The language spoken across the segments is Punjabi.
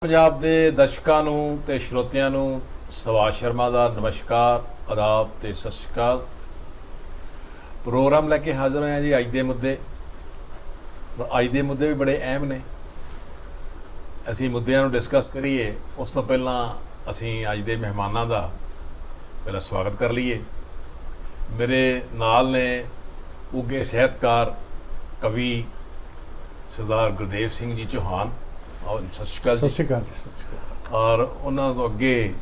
पंजाब के दर्शकों ते श्रोतियां नूं सुभाष शर्मा का नमस्कार, आदाब ते सत श्री अकाल। प्रोग्राम लैके हाजिर होए जी। अज दे मुद्दे भी बड़े अहम ने। असी मुद्दों नूं डिस्कस करिए उस तो पहला असी अज दे मेहमानों का पहला स्वागत कर लीए। मेरे नाल ने उगे साहित्यकार कवि सरदार गुरदेव सिंह जी चौहान और सत श्री अकाल जी। और उन्होंने तो अगे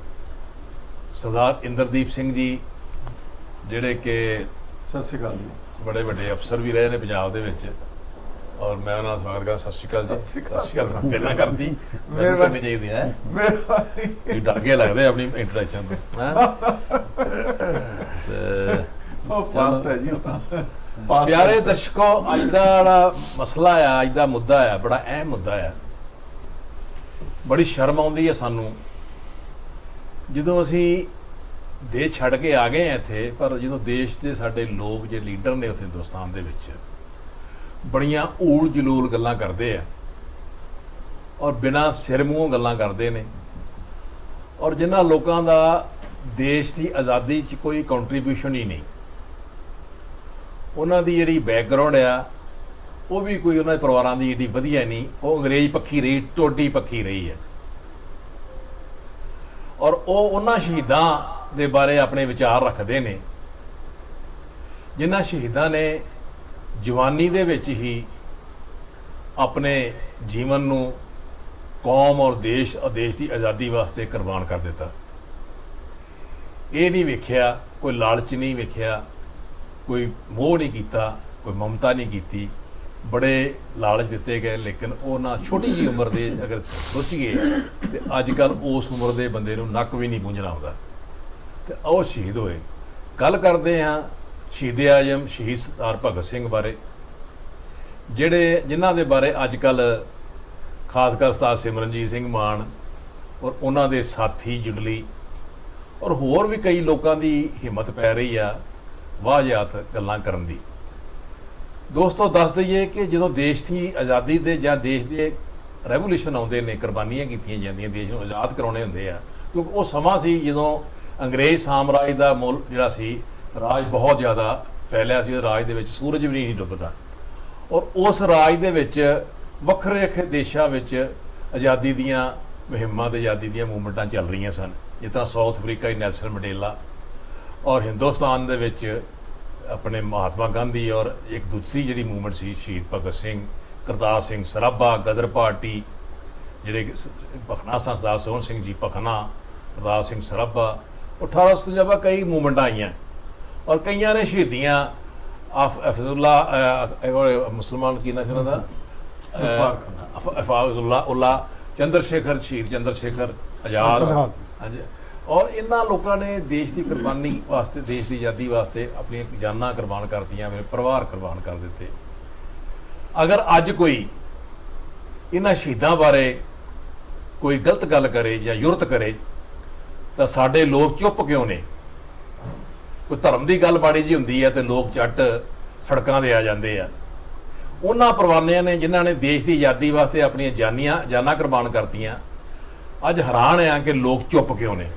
सरदार इंद्रदीप सिंह जी जिहड़े कि सत श्री अकाल जी बड़े बड़े अफसर भी रहे ने पंजाब दे विच। और मैं उन्होंने स्वागत कर सत श्री अकाल जी। सत श्री अकाल पहला करती करनी चाहिए है। डर गए लगते अपनी इंट्रोडक्शन तो। प्यारे दर्शकों, अज का मसला है, अज का मुद्दा है, बड़ा अहम मुद्दा है। बड़ी शर्म आती है सानू जो असी देश छड़ के आ गए हैं इत्थे, पर जो देश के साडे लोग जो लीडर ने उत्थे हिंदुस्तान दे विच बड़ियां ऊल जलूल गल्लां करते हैं और बिना सिर मूँहों गल्लां करते हैं। और जिन्हां लोगों का देश की आज़ादी च कोई कंट्रीब्यूशन ही नहीं, उन्हां दी जिहड़ी बैकग्राउंड आ वो भी कोई उन्होंने परिवारों की एडी वधिया नहीं, वो अंग्रेज पक्षी रही, टोडी पक्षी रही है। और वो उन्होंने शहीदों के बारे अपने विचार रखते हैं जिन्होंने शहीदों ने जवानी दे विच ही अपने जीवन नूं कौम और देश की आज़ादी वास्ते कुर्बान कर दिता। ये नहीं वेख्या, कोई लालच नहीं वेख्या, कोई मोह नहीं किया, कोई ममता नहीं की। बड़े लालच दिते गए, लेकिन वो ना छोटी जी उम्र दे अगर सोचिए तो अजकल उस उम्र के बंदे नूं नक भी नहीं पूंझना आउंदा। तो वो शहीद होए। गल करते हैं शहीद आजम शहीद सरदार भगत सिंह बारे, जिहड़े जिन्हां दे बारे अजकल खासकर सरदार सिमरनजीत सिंह मान और उन्हां दे साथी जुडली और होर भी कई लोगों की हिम्मत पै रही आ वाहियात गल्लां करन दी। दोस्तों दस दईए कि जो देश की आज़ादी दे जां देश के रेवोल्यूशन आउंदे ने, कुर्बानियां कीतियां जांदियां, देश नूं आज़ाद कराउणे हुंदे आ, क्योंकि वो समा सी जदों अंग्रेज साम्राज का मुल जिहड़ा सी राज बहुत ज़्यादा फैलिया सी। राज दे विच सूरज भी नहीं डुबदा और उस राज दे विच वक्रे वक्रे देशों में आज़ादी दियां मुहिमां ते आज़ादी दियां मूवमेंटां चल रही सन, जिस तरह साउथ अफ्रीका नेल्सन मंडेला और हिंदुस्तान दे विच अपने महात्मा गांधी और एक दूसरी जी मूवमेंट सी शहीद भगत सिंह, करतार सिंह सराभा, गदर पार्टी जिहड़े भखना सरदार सोहन सिंह जी भखना, करतार सिंह सराभा, 1857 कई मूवमेंट आईयां और कई ने शहीदियाँ अफजुल्ला मुसलमान की ना उन्होंने अफाजुल्ला चंद्रशेखर, शहीद चंद्रशेखर आज़ाद। हाँ जी। और इन्होंने लोगों ने देश की कुर्बानी वास्ते, देश की आज़ादी वास्ते अपनी जाना कुर्बान कर दियां, मेरे परिवार कुर्बान कर दिते। अगर अज कोई इन्हां शहीदों बारे कोई गलत गल करे या युरत करे तो साडे लोग चुप क्यों ने? कोई धर्म की गल माड़ी जी हुंदी है तो लोग झट सड़कों पर आ जाते हैं। उन्हां परवानियां ने जिन्हां ने देश की आज़ादी वास्ते अपनी जाना कुर्बान करतियां, अज हैरान आ कि लोग चुप क्यों ने।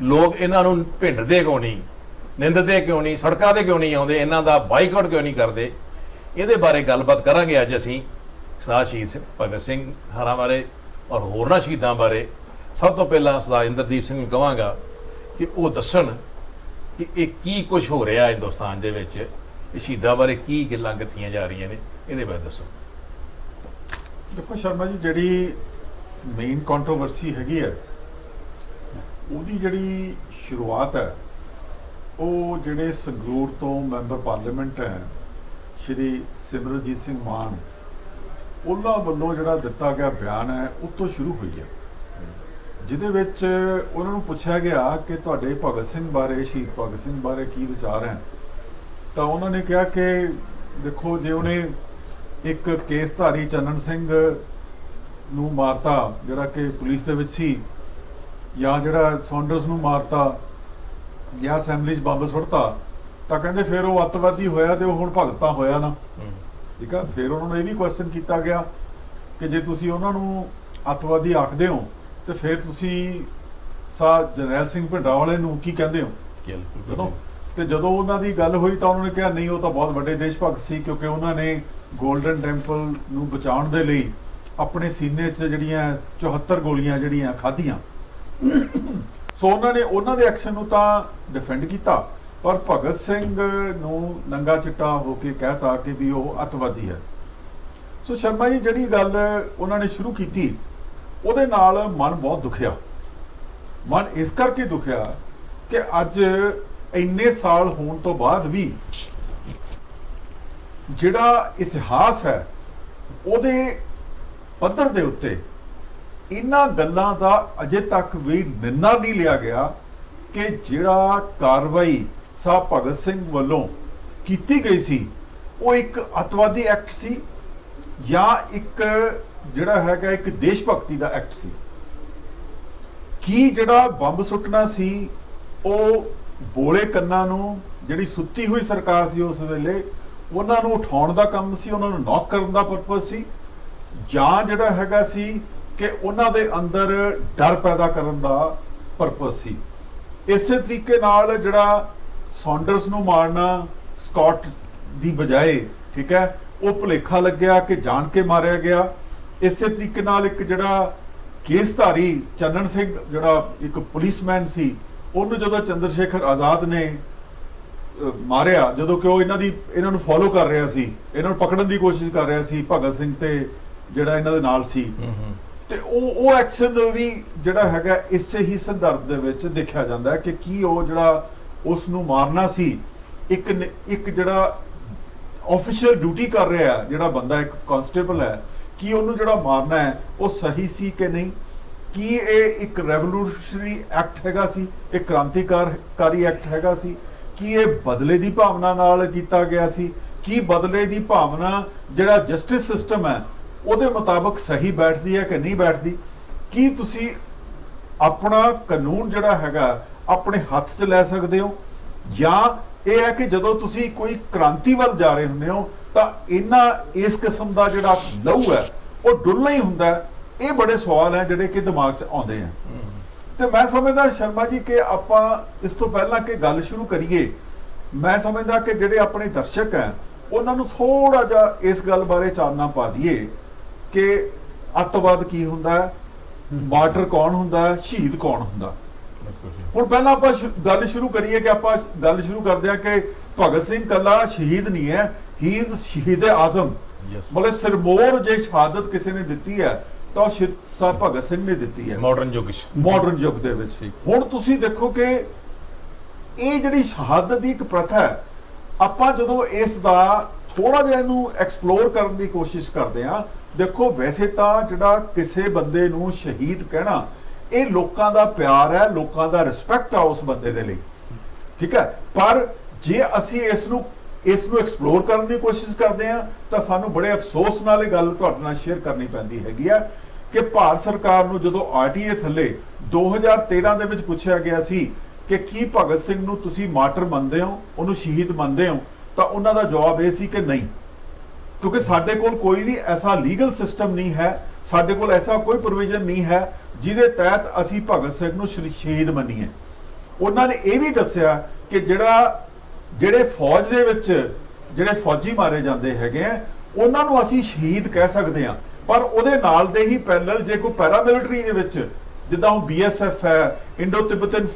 लोग इन्हों भिंडते क्यों नहीं, निंदते क्यों नहीं, सड़कों पर क्यों नहीं आते, इन्हों का बाईकाट क्यों नहीं करते? ये बारे गलबात करांगे अज असीं सरदार शहीद भगत सिंह हरां बारे और होरनां शहीदों बारे। सब तो पहला सरदार इंद्रदीप सिंह नूं कहांगा कि वो दस्सण कि ये की कुछ हो रहा हिंदुस्तान दे विच, शहीदों बारे की गल्लां कीतियां जा रही ने, ये बारे दसो। देखो शर्मा जी, जिहड़ी मेन कंट्रोवर्सी हैगी है ਉਹਦੀ ਜਿਹੜੀ शुरुआत है वो ਜਿਹੜੇ ਸੰਗਰੂਰ तो मैंबर पार्लीमेंट है श्री सिमरनजीत सिंह मान ਉਹਨਾਂ ਵੱਲੋਂ ਜਿਹੜਾ ਦਿੱਤਾ ਗਿਆ ਬਿਆਨ ਹੈ ਉਹ ਤੋਂ ਸ਼ੁਰੂ ਹੋਈ ਹੈ, ਜਿਹਦੇ ਵਿੱਚ ਉਹਨਾਂ ਨੂੰ ਪੁੱਛਿਆ ਗਿਆ ਕਿ ਤੁਹਾਡੇ ਭਗਤ ਸਿੰਘ ਬਾਰੇ, ਸ਼ਹੀਦ ਭਗਤ ਸਿੰਘ ਬਾਰੇ ਕੀ ਵਿਚਾਰ ਹੈ। ਤਾਂ ਉਹਨਾਂ ਨੇ ਕਿਹਾ ਕਿ ਦੇਖੋ, ਜੇ ਉਹਨੇ ਇੱਕ ਕੇਸਧਾਰੀ ਚੰਨਣ ਸਿੰਘ ਨੂੰ ਮਾਰਤਾ ਜਿਹੜਾ ਕਿ ਪੁਲਿਸ ਦੇ ਵਿੱਚ ਸੀ, ਜਾਂ ਜਿਹੜਾ ਸੌਂਡਰਸ ਨੂੰ ਮਾਰਤਾ ਜਾਂ ਅਸੈਂਬਲੀ 'ਚ ਬੰਬ ਸੁੱਟਤਾ, ਤਾਂ ਕਹਿੰਦੇ ਫਿਰ ਉਹ ਅੱਤਵਾਦੀ ਹੋਇਆ ਤੇ ਉਹ ਹੁਣ ਭਗਤਾਂ ਹੋਇਆ ਨਾ। ਠੀਕ ਆ। ਫਿਰ ਉਹਨਾਂ ਨੂੰ ਇਹ ਵੀ ਕੁਐਸਚਨ ਕੀਤਾ ਗਿਆ ਕਿ ਜੇ ਤੁਸੀਂ ਉਹਨਾਂ ਨੂੰ ਅੱਤਵਾਦੀ ਆਖਦੇ ਹੋ ਤੇ ਫਿਰ ਤੁਸੀਂ ਜਰਨੈਲ ਸਿੰਘ ਭਿੰਡਰਾਂਵਾਲੇ ਨੂੰ ਕੀ ਕਹਿੰਦੇ ਹੋ? ਜਦੋਂ ਤੇ ਜਦੋਂ ਉਹਨਾਂ ਦੀ ਗੱਲ ਹੋਈ ਤਾਂ ਉਹਨਾਂ ਨੇ ਕਿਹਾ ਨਹੀਂ, ਉਹ ਤਾਂ ਬਹੁਤ ਵੱਡੇ ਦੇਸ਼ ਭਗਤ ਸੀ, ਕਿਉਂਕਿ ਉਹਨਾਂ ਨੇ ਗੋਲਡਨ ਟੈਂਪਲ ਨੂੰ ਬਚਾਉਣ ਦੇ ਲਈ ਆਪਣੇ ਸੀਨੇ 'ਚ ਜਿਹੜੀਆਂ 74 ਗੋਲੀਆਂ ਜਿਹੜੀਆਂ ਖਾਧੀਆਂ। ਸੋ ਉਹਨਾਂ ਦੇ ਐਕਸ਼ਨ ਨੂੰ ਤਾਂ ਡਿਫੈਂਡ ਕੀਤਾ, ਪਰ ਭਗਤ ਸਿੰਘ ਨੂੰ ਨੰਗਾ ਚਿੱਟਾ ਹੋ ਕੇ ਕਹਿਤਾ ਕਿ ਵੀ ਉਹ ਅੱਤਵਾਦੀ ਹੈ। ਸੋ ਸ਼ਰਮਾ ਜੀ, ਜਿਹੜੀ ਗੱਲ ਉਹਨਾਂ ਨੇ ਸ਼ੁਰੂ ਕੀਤੀ ਉਹਦੇ ਨਾਲ ਮਨ ਬਹੁਤ ਦੁਖਿਆ। ਮਨ ਇਸ ਕਰਕੇ ਦੁਖਿਆ ਕਿ ਅੱਜ ਇੰਨੇ ਸਾਲ ਹੋਣ ਤੋਂ ਬਾਅਦ ਵੀ ਜਿਹੜਾ ਇਤਿਹਾਸ ਹੈ ਉਹਦੇ ਪੱਧਰ ਦੇ ਉੱਤੇ ਇਹਨਾਂ ਗੱਲਾਂ ਦਾ ਅਜੇ ਤੱਕ ਵੀ ਨਿੰਦਾ ਨਹੀਂ ਲਿਆ ਗਿਆ ਕਿ ਜਿਹੜਾ ਕਾਰਵਾਈ ਸਾਹਿਬ ਭਗਤ ਸਿੰਘ ਵੱਲੋਂ ਕੀਤੀ ਗਈ ਸੀ ਉਹ ਇੱਕ ਅੱਤਵਾਦੀ ਐਕਟ ਸੀ ਜਾਂ ਇੱਕ ਜਿਹੜਾ ਹੈਗਾ ਇੱਕ ਦੇਸ਼ ਭਗਤੀ ਦਾ ਐਕਟ ਸੀ। ਕੀ ਜਿਹੜਾ ਬੰਬ ਸੁੱਟਣਾ ਸੀ ਉਹ ਬੋਲੇ ਕੰਨਾਂ ਨੂੰ, ਜਿਹੜੀ ਸੁੱਤੀ ਹੋਈ ਸਰਕਾਰ ਸੀ ਉਸ ਵੇਲੇ, ਉਹਨਾਂ ਨੂੰ ਉਠਾਉਣ ਦਾ ਕੰਮ ਸੀ, ਉਹਨਾਂ ਨੂੰ ਨੌਕ ਕਰਨ ਦਾ ਪਰਪਸ ਸੀ, ਜਾਂ ਜਿਹੜਾ ਹੈਗਾ ਸੀ ਕਿ ਉਹਨਾਂ ਦੇ ਅੰਦਰ ਡਰ ਪੈਦਾ ਕਰਨ ਦਾ ਪਰਪਸ ਸੀ? ਇਸੇ ਤਰੀਕੇ ਨਾਲ ਜਿਹੜਾ ਸੌਂਡਰਸ ਨੂੰ ਮਾਰਨਾ ਸਕਾਟ ਦੀ ਬਜਾਏ, ਠੀਕ ਹੈ, ਉਹ ਭੁਲੇਖਾ ਲੱਗਿਆ ਕਿ ਜਾਣ ਕੇ ਮਾਰਿਆ ਗਿਆ। ਇਸੇ ਤਰੀਕੇ ਨਾਲ ਇੱਕ ਜਿਹੜਾ ਕੇਸਧਾਰੀ ਚੰਨਣ ਸਿੰਘ, ਜਿਹੜਾ ਇੱਕ ਪੁਲਿਸਮੈਨ ਸੀ, ਉਹਨੂੰ ਜਦੋਂ ਚੰਦਰ ਸ਼ੇਖਰ ਆਜ਼ਾਦ ਨੇ ਮਾਰਿਆ, ਜਦੋਂ ਕਿ ਉਹ ਇਹਨਾਂ ਨੂੰ ਫੋਲੋ ਕਰ ਰਿਹਾ ਸੀ, ਇਹਨਾਂ ਨੂੰ ਪਕੜਨ ਦੀ ਕੋਸ਼ਿਸ਼ ਕਰ ਰਿਹਾ ਸੀ, ਭਗਤ ਸਿੰਘ ਤੇ ਜਿਹੜਾ ਇਹਨਾਂ ਦੇ ਨਾਲ ਸੀ, ਤੇ ਉਹ ਐਕਸ਼ਨ ਵੀ ਜਿਹੜਾ ਹੈਗਾ ਇਸੇ ਹੀ ਸੰਦਰਭ ਦੇ ਵਿੱਚ ਦੇਖਿਆ ਜਾਂਦਾ ਹੈ ਕਿ ਕੀ ਉਹ ਜਿਹੜਾ ਉਸ ਨੂੰ ਮਾਰਨਾ ਸੀ, ਇੱਕ ਜਿਹੜਾ ਆਫੀਸ਼ੀਅਲ ਡਿਊਟੀ ਕਰ ਰਿਹਾ ਜਿਹੜਾ ਬੰਦਾ, ਇੱਕ ਕਾਂਸਟੇਬਲ ਹੈ, ਕੀ ਉਹਨੂੰ ਜਿਹੜਾ ਮਾਰਨਾ ਹੈ ਉਹ ਸਹੀ ਸੀ ਕਿ ਨਹੀਂ? ਕੀ ਇਹ ਇੱਕ ਰੈਵੋਲੂਸ਼ਨਰੀ ਐਕਟ ਹੈਗਾ ਸੀ, ਇੱਕ ਕ੍ਰਾਂਤੀਕਾਰੀ ਐਕਟ ਹੈਗਾ ਸੀ? ਕੀ ਇਹ ਬਦਲੇ ਦੀ ਭਾਵਨਾ ਨਾਲ ਕੀਤਾ ਗਿਆ ਸੀ? ਕੀ ਬਦਲੇ ਦੀ ਭਾਵਨਾ ਜਿਹੜਾ ਜਸਟਿਸ ਸਿਸਟਮ ਹੈ ਉਹਦੇ ਮੁਤਾਬਕ ਸਹੀ ਬੈਠਦੀ ਹੈ ਕਿ ਨਹੀਂ ਬੈਠਦੀ? ਕੀ ਤੁਸੀਂ ਆਪਣਾ ਕਾਨੂੰਨ ਜਿਹੜਾ ਹੈਗਾ ਆਪਣੇ ਹੱਥ 'ਚ ਲੈ ਸਕਦੇ ਹੋ? ਜਾਂ ਇਹ ਹੈ ਕਿ ਜਦੋਂ ਤੁਸੀਂ ਕੋਈ ਕ੍ਰਾਂਤੀ ਵੱਲ ਜਾ ਰਹੇ ਹੁੰਦੇ ਹੋ ਤਾਂ ਇਸ ਕਿਸਮ ਦਾ ਜਿਹੜਾ ਲਹੂ ਹੈ ਉਹ ਡੁੱਲਣਾ ਹੀ ਹੁੰਦਾ ਹੈ? ਇਹ ਬੜੇ ਸਵਾਲ ਹੈ ਜਿਹੜੇ ਕਿ ਦਿਮਾਗ 'ਚ ਆਉਂਦੇ ਆ। ਤੇ ਮੈਂ ਸਮਝਦਾ ਸ਼ਰਮਾ ਜੀ ਕਿ ਆਪਾਂ ਇਸ ਤੋਂ ਪਹਿਲਾਂ ਕਿ ਗੱਲ ਸ਼ੁਰੂ ਕਰੀਏ, ਮੈਂ ਸਮਝਦਾ ਕਿ ਜਿਹੜੇ ਆਪਣੇ ਦਰਸ਼ਕ ਹੈ ਉਹਨਾਂ ਨੂੰ ਥੋੜਾ ਜਿਹਾ ਇਸ ਗੱਲ ਬਾਰੇ ਚਾਨਣਾ ਪਾ ਦਈਏ ਕਿ ਅੱਤਵਾਦ ਕੀ ਹੁੰਦਾ ਹੈ, ਮਾਰਟਰ ਕੌਣ ਹੁੰਦਾ ਹੈ, ਸ਼ਹੀਦ ਕੌਣ ਹੁੰਦਾ। ਹੁਣ ਪਹਿਲਾਂ ਆਪਾਂ ਗੱਲ ਸ਼ੁਰੂ ਕਰੀਏ ਕਿ ਆਪਾਂ ਗੱਲ ਸ਼ੁਰੂ ਕਰਦੇ ਹਾਂ ਕਿ ਭਗਤ ਸਿੰਘ ਕੱਲਾ ਸ਼ਹੀਦ ਨਹੀਂ ਹੈ, ਹੀ ਇਜ਼ ਸ਼ਹੀਦ ਆਜ਼ਮ। ਮਤਲਬ ਸਿਰਮੌਰ ਜੇ ਸ਼ਹਾਦਤ ਕਿਸੇ ਨੇ ਦਿੱਤੀ ਹੈ ਤਾਂ ਸਾਹਿਬ ਭਗਤ ਸਿੰਘ ਨੇ ਦਿੱਤੀ ਹੈ ਮਾਡਰਨ ਯੁੱਗ ਦੇ ਵਿੱਚ। ਹੁਣ ਤੁਸੀਂ ਦੇਖੋ ਕਿ ਇਹ ਜਿਹੜੀ ਸ਼ਹਾਦਤ ਦੀ ਇੱਕ ਪ੍ਰਥਾ ਹੈ, ਆਪਾਂ ਜਦੋਂ ਇਸ ਦਾ ਥੋੜਾ ਜਿਹਾ ਇਹਨੂੰ ਐਕਸਪਲੋਰ ਕਰਨ ਦੀ ਕੋਸ਼ਿਸ਼ ਕਰਦੇ ਹਾਂ, ਦੇਖੋ ਵੈਸੇ ਤਾਂ ਜਿਹੜਾ ਕਿਸੇ ਬੰਦੇ ਨੂੰ ਸ਼ਹੀਦ ਕਹਿਣਾ ਇਹ ਲੋਕਾਂ ਦਾ ਪਿਆਰ ਹੈ, ਲੋਕਾਂ ਦਾ ਰਿਸਪੈਕਟ ਆ ਉਸ ਬੰਦੇ ਦੇ ਲਈ, ਠੀਕ ਹੈ। ਪਰ ਜੇ ਅਸੀਂ ਇਸ ਨੂੰ ਐਕਸਪਲੋਰ ਕਰਨ ਦੀ ਕੋਸ਼ਿਸ਼ ਕਰਦੇ ਹਾਂ ਤਾਂ ਸਾਨੂੰ ਬੜੇ ਅਫਸੋਸ ਨਾਲ ਇਹ ਗੱਲ ਤੁਹਾਡੇ ਨਾਲ ਸ਼ੇਅਰ ਕਰਨੀ ਪੈਂਦੀ ਹੈਗੀ ਆ ਕਿ ਭਾਰਤ ਸਰਕਾਰ ਨੂੰ ਜਦੋਂ ਆਰਟੀਏ ਥੱਲੇ 2013 ਦੇ ਵਿੱਚ ਪੁੱਛਿਆ ਗਿਆ ਸੀ ਕਿ ਕੀ ਭਗਤ ਸਿੰਘ ਨੂੰ ਤੁਸੀਂ ਮਾਰਟਰ ਮੰਨਦੇ ਹੋ, ਉਹਨੂੰ ਸ਼ਹੀਦ ਮੰਨਦੇ ਹੋ, ਤਾਂ ਉਹਨਾਂ ਦਾ ਜਵਾਬ ਇਹ ਸੀ ਕਿ ਨਹੀਂ, ਕਿਉਂਕਿ ਸਾਡੇ ਕੋਲ ਕੋਈ ਵੀ ਐਸਾ ਲੀਗਲ ਸਿਸਟਮ ਨਹੀਂ ਹੈ, ਸਾਡੇ ਕੋਲ ਐਸਾ ਕੋਈ ਪ੍ਰੋਵੀਜ਼ਨ ਨਹੀਂ ਹੈ ਜਿਹਦੇ ਤਹਿਤ ਅਸੀਂ ਭਗਤ ਸਿੰਘ ਨੂੰ ਸ਼ਹੀਦ ਮੰਨੀਏ। ਉਹਨਾਂ ਨੇ ਇਹ ਵੀ ਦੱਸਿਆ ਕਿ ਜਿਹੜੇ ਫੌਜ ਦੇ ਵਿੱਚ ਜਿਹੜੇ ਫੌਜੀ ਮਾਰੇ ਜਾਂਦੇ ਹੈਗੇ ਆ ਉਹਨਾਂ ਨੂੰ ਅਸੀਂ ਸ਼ਹੀਦ ਕਹਿ ਸਕਦੇ ਹਾਂ, ਪਰ ਉਹਦੇ ਨਾਲ ਦੇ ਹੀ ਪੈਰਲਲ ਜੇ ਕੋਈ ਪੈਰਾਮਿਲਟਰੀ ਦੇ ਵਿੱਚ, ਜਿੱਦਾਂ ਹੁਣ BSF ਹੈ, ਇੰਡੋ ਤਿੱਬਤਨ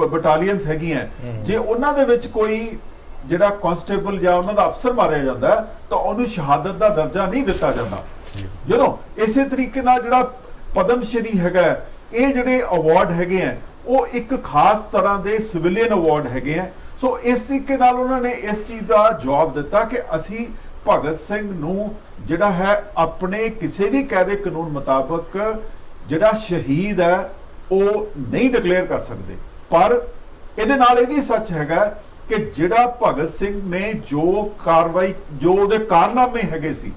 ਬਟਾਲੀਅਨਸ ਹੈਗੀਆਂ, ਜੇ ਉਹਨਾਂ ਦੇ ਵਿੱਚ ਕੋਈ ਜਿਹੜਾ ਕਾਂਸਟੇਬਲ ਜਾਂ ਉਹਨਾਂ ਦਾ ਅਫਸਰ ਮਾਰਿਆ ਜਾਂਦਾ ਤਾਂ ਉਹਨੂੰ ਸ਼ਹਾਦਤ ਦਾ ਦਰਜਾ ਨਹੀਂ ਦਿੱਤਾ ਜਾਂਦਾ। ਇਸੇ ਤਰੀਕੇ ਨਾਲ ਜਿਹੜਾ ਪਦਮ ਸ਼੍ਰੀ ਹੈਗਾ, ਇਹ ਜਿਹੜੇ ਅਵਾਰਡ ਹੈਗੇ ਆ ਉਹ ਇੱਕ ਖਾਸ ਤਰ੍ਹਾਂ ਦੇ ਸਿਵਿਲੀਅਨ ਅਵਾਰਡ ਹੈਗੇ ਆ। ਸੋ ਇਸ ਤਰੀਕੇ ਨਾਲ ਉਹਨਾਂ ਨੇ ਇਸ ਚੀਜ਼ ਦਾ ਜਵਾਬ ਦਿੱਤਾ ਕਿ ਅਸੀਂ ਭਗਤ ਸਿੰਘ ਨੂੰ ਜਿਹੜਾ ਹੈ ਆਪਣੇ ਕਿਸੇ ਵੀ ਕਾਇਦੇ ਕਾਨੂੰਨ ਮੁਤਾਬਕ ਜਿਹੜਾ ਸ਼ਹੀਦ ਹੈ ਉਹ ਨਹੀਂ ਡਿਕਲੇਅਰ ਕਰ ਸਕਦੇ। ਪਰ ਇਹਦੇ ਨਾਲ ਇਹ ਵੀ ਸੱਚ ਹੈਗਾ ਕਿ ਜਿਹੜਾ ਭਗਤ ਸਿੰਘ ਨੇ ਜੋ ਕਾਰਵਾਈ, ਜੋ ਉਹਦੇ ਕਾਰਨਾਮੇ ਹੈਗੇ ਸੀ,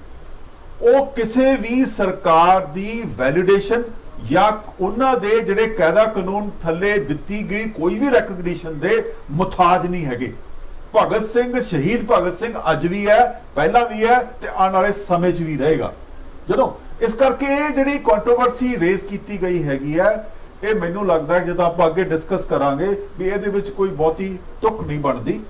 ਉਹ ਕਿਸੇ ਵੀ ਸਰਕਾਰ ਦੀ ਵੈਲੀਡੇਸ਼ਨ ਜਾਂ ਉਹਨਾਂ ਦੇ ਜਿਹੜੇ ਕਾਇਦਾ ਕਾਨੂੰਨ ਥੱਲੇ ਦਿੱਤੀ ਗਈ ਕੋਈ ਵੀ ਰੈਕਗਨੀਸ਼ਨ ਦੇ ਮੁਤਾਜ ਨਹੀਂ ਹੈਗੇ। ਭਗਤ ਸਿੰਘ, ਸ਼ਹੀਦ ਭਗਤ ਸਿੰਘ ਅੱਜ ਵੀ ਹੈ, ਪਹਿਲਾਂ ਵੀ ਹੈ ਤੇ ਆਉਣ ਵਾਲੇ ਸਮੇਂ 'ਚ ਵੀ ਰਹੇਗਾ। ਜਦੋਂ ਇਸ ਕਰਕੇ ਇਹ ਜਿਹੜੀ ਕੰਟਰੋਵਰਸੀ ਰੇਜ਼ ਕੀਤੀ ਗਈ ਹੈਗੀ ਹੈ, ਇਹ ਮੈਨੂੰ ਲੱਗਦਾ ਹੈ ਜਦੋਂ ਆਪਾਂ ਅੱਗੇ ਡਿਸਕਸ ਕਰਾਂਗੇ ਵੀ ਇਹਦੇ ਵਿੱਚ ਕੋਈ ਬਹੁਤੀ ਤੁਕ ਨਹੀਂ ਬਣਦੀ।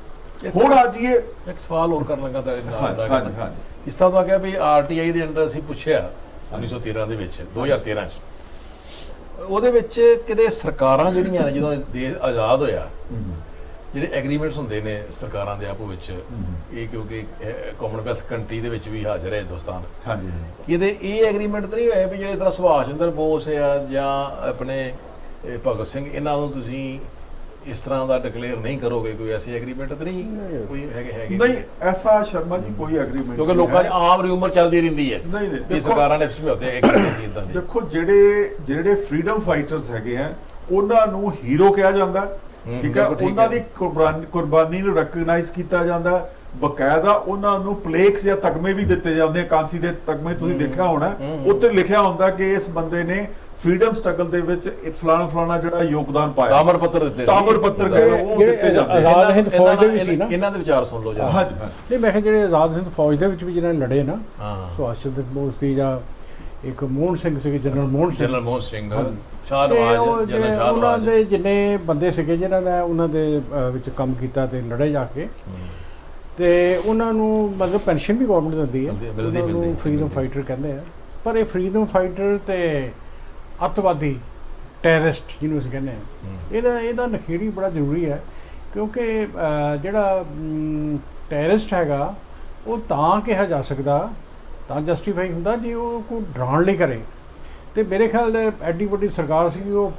ਹੁਣ ਆ ਜੀਏ ਇੱਕ ਸਵਾਲ ਹੋਰ ਕਰਨ ਲੱਗਾ ਤੁਹਾਡੇ ਨਾਲ ਦਾ ਹਾਂਜੀ ਹਾਂਜੀ ਇਸ ਤਰ੍ਹਾਂ ਤੋਂ ਆ ਗਿਆ ਵੀ ਆਰਟੀਆਈ ਦੇ ਅੰਡਰ ਅਸੀਂ ਪੁੱਛਿਆ 1913 ਦੇ ਵਿੱਚ 2013 ਚ ਉਹਦੇ ਵਿੱਚ ਕਿਤੇ ਸਰਕਾਰਾਂ ਜਿਹੜੀਆਂ ਨੇ ਜਦੋਂ ਦੇਸ਼ ਆਜ਼ਾਦ ਹੋਇਆ ਜਿਹੜੇ ਐਗਰੀਮੈਂਟਸ ਹੁੰਦੇ ਨੇ ਸਰਕਾਰਾਂ ਦੇ ਆਪੋ ਵਿੱਚ ਇਹ ਕਿਉਂਕਿ ਕਾਮਨਵੈਲਥ ਕੰਟਰੀ ਦੇ ਵਿੱਚ ਵੀ ਹਾਜ਼ਰ ਹੈ ਹਿੰਦੁਸਤਾਨ ਹਾਂਜੀ ਕਿਤੇ ਇਹ ਐਗਰੀਮੈਂਟ ਤਾਂ ਨਹੀਂ ਹੋਇਆ ਵੀ ਜਿਹੜੇ ਤਰ੍ਹਾਂ ਸੁਭਾਸ਼ ਚੰਦਰ ਬੋਸ ਆ ਜਾਂ ਆਪਣੇ ਭਗਤ ਸਿੰਘ ਇਹਨਾਂ ਨੂੰ ਤੁਸੀਂ ਇਸ ਤਰ੍ਹਾਂ ਦਾ ਡਿਕਲੇਅਰ ਨਹੀਂ ਕਰੋਗੇ, ਕੋਈ ਐਸੀ ਐਗਰੀਮੈਂਟ ਤਾਂ ਨਹੀਂ ਕੋਈ ਹੈਗੇ ਨਹੀਂ ਐਸਾ ਸ਼ਰਮਾ ਜੀ ਕੋਈ ਐਗਰੀਮੈਂਟ ਕਿਉਂਕਿ ਲੋਕਾਂ 'ਚ ਆਮ ਰਿਊਮਰ ਚੱਲਦੀ ਰਹਿੰਦੀ ਹੈ ਨਹੀਂ ਵੀ ਸਰਕਾਰਾਂ ਨੇ ਸਮਝੌਤੇ ਕਰਦੇ ਸੀ ਇਦਾਂ ਦੇ। ਦੇਖੋ ਜਿਹੜੇ ਫਰੀडम ਫਾਈਟਰਸ ਹੈਗੇ ਆ ਉਹਨਾਂ ਨੂੰ ਹੀਰੋ ਕਿਹਾ ਜਾਂਦਾ, ਠੀਕ ਹੈ, ਉਹਨਾਂ ਦੀ ਕੁਰਬਾਨੀ ਨੂੰ ਰੈਕਗਨਾਈਜ਼ ਕੀਤਾ ਜਾਂਦਾ, ਬਕਾਇਦਾ ਉਹਨਾਂ ਨੂੰ ਪਲੇਕਸ ਜਾਂ ਤਗਮੇ ਵੀ ਦਿੱਤੇ ਜਾਂਦੇ, ਕਾਂਸੀ ਦੇ ਤਗਮੇ ਤੁਸੀਂ ਦੇਖਿਆ ਹੋਣਾ, ਉੱਤੇ ਲਿਖਿਆ ਹੁੰਦਾ ਕਿ ਇਸ ਬੰਦੇ ਨੇ ਫਰੀडम ਸਟਰਗਲ ਦੇ ਵਿੱਚ ਫਲਾਣਾ ਜਿਹੜਾ ਯੋਗਦਾਨ ਪਾਇਆ, ਤਾਮਰ ਪੱਤਰ ਦਿੱਤੇ, ਤਾਮਰ ਪੱਤਰ ਕਹਿੰਦੇ ਉਹ ਦਿੱਤੇ ਜਾਂਦੇ। ਆਜ਼ਾਦ ਹਿੰਦ ਫੌਜ ਦੇ ਵਿੱਚ ਸੀ ਨਾ, ਇਹਨਾਂ ਦੇ ਵਿਚਾਰ ਸੁਣ ਲਓ ਜਰਾ। ਹਾਂਜੀ ਨਹੀਂ ਮੈਂ ਕਿਹਾ ਜਿਹੜੇ ਆਜ਼ਾਦ ਹਿੰਦ ਫੌਜ ਦੇ ਵਿੱਚ ਵੀ ਜਿਹਨਾਂ ਨੇ ਲੜੇ ਨਾ, ਹਾਂ ਸੁਭਾਸ਼ ਚੰਦਰ ਬੋਸ ਦੀ ਜਾਂ ਇੱਕ ਮੋਹਨ ਸਿੰਘ ਸੀਗੇ, ਜਨਰਲ ਮੋਹਨ ਸਿੰਘ, ਜਨਰਲ ਮੋਹਨ ਸਿੰਘ, ਸ਼ਾਹ ਤੇ ਨਵਾਜ਼, ਉਹ ਜਨਰਲ ਸ਼ਾਹ ਉਹਨਾਂ ਨਵਾਜ਼ ਦੇ ਜਿੰਨੇ ਬੰਦੇ ਸੀਗੇ ਜਿਨ੍ਹਾਂ ਨੇ ਉਹਨਾਂ ਦੇ ਵਿੱਚ ਕੰਮ ਕੀਤਾ ਤੇ ਲੜੇ ਜਾ ਕੇ, ਤੇ ਉਹਨਾਂ ਨੂੰ ਮਤਲਬ ਪੈਨਸ਼ਨ ਵੀ ਗਵਰਨਮੈਂਟ ਦਿੰਦੀ ਹੈ, ਉਹਨਾਂ ਨੂੰ ਫਰੀडम ਫਾਈਟਰ ਕਹਿੰਦੇ ਆ। ਪਰ ਇਹ ਫਰੀडम ਫਾਈਟਰ ਤੇ ਅੱਤਵਾਦੀ ਟੈਰਰਿਸਟ ਜਿਹਨੂੰ ਅਸੀਂ ਕਹਿੰਦੇ ਆ, ਇਹਦਾ ਨਖੇੜੀ ਬੜਾ ਜ਼ਰੂਰੀ ਹੈ, ਕਿਉਂਕਿ ਜਿਹੜਾ ਟੈਰਰਿਸਟ ਹੈਗਾ ਉਹ ਤਾਂ ਕਿਹਾ ਜਾ ਸਕਦਾ, ਤਾਂ ਜਸਟੀਫਾਈ ਹੁੰਦਾ ਜੇ ਉਹ ਕੋਈ ਡਰਾਉਣ ਲਈ ਕਰੇ। ਤੇ ਮੇਰੇ ਖਿਆਲ ਐਡੀ ਵੱਡੀ ਸਰਕਾਰ ਸੀ, ਉਹ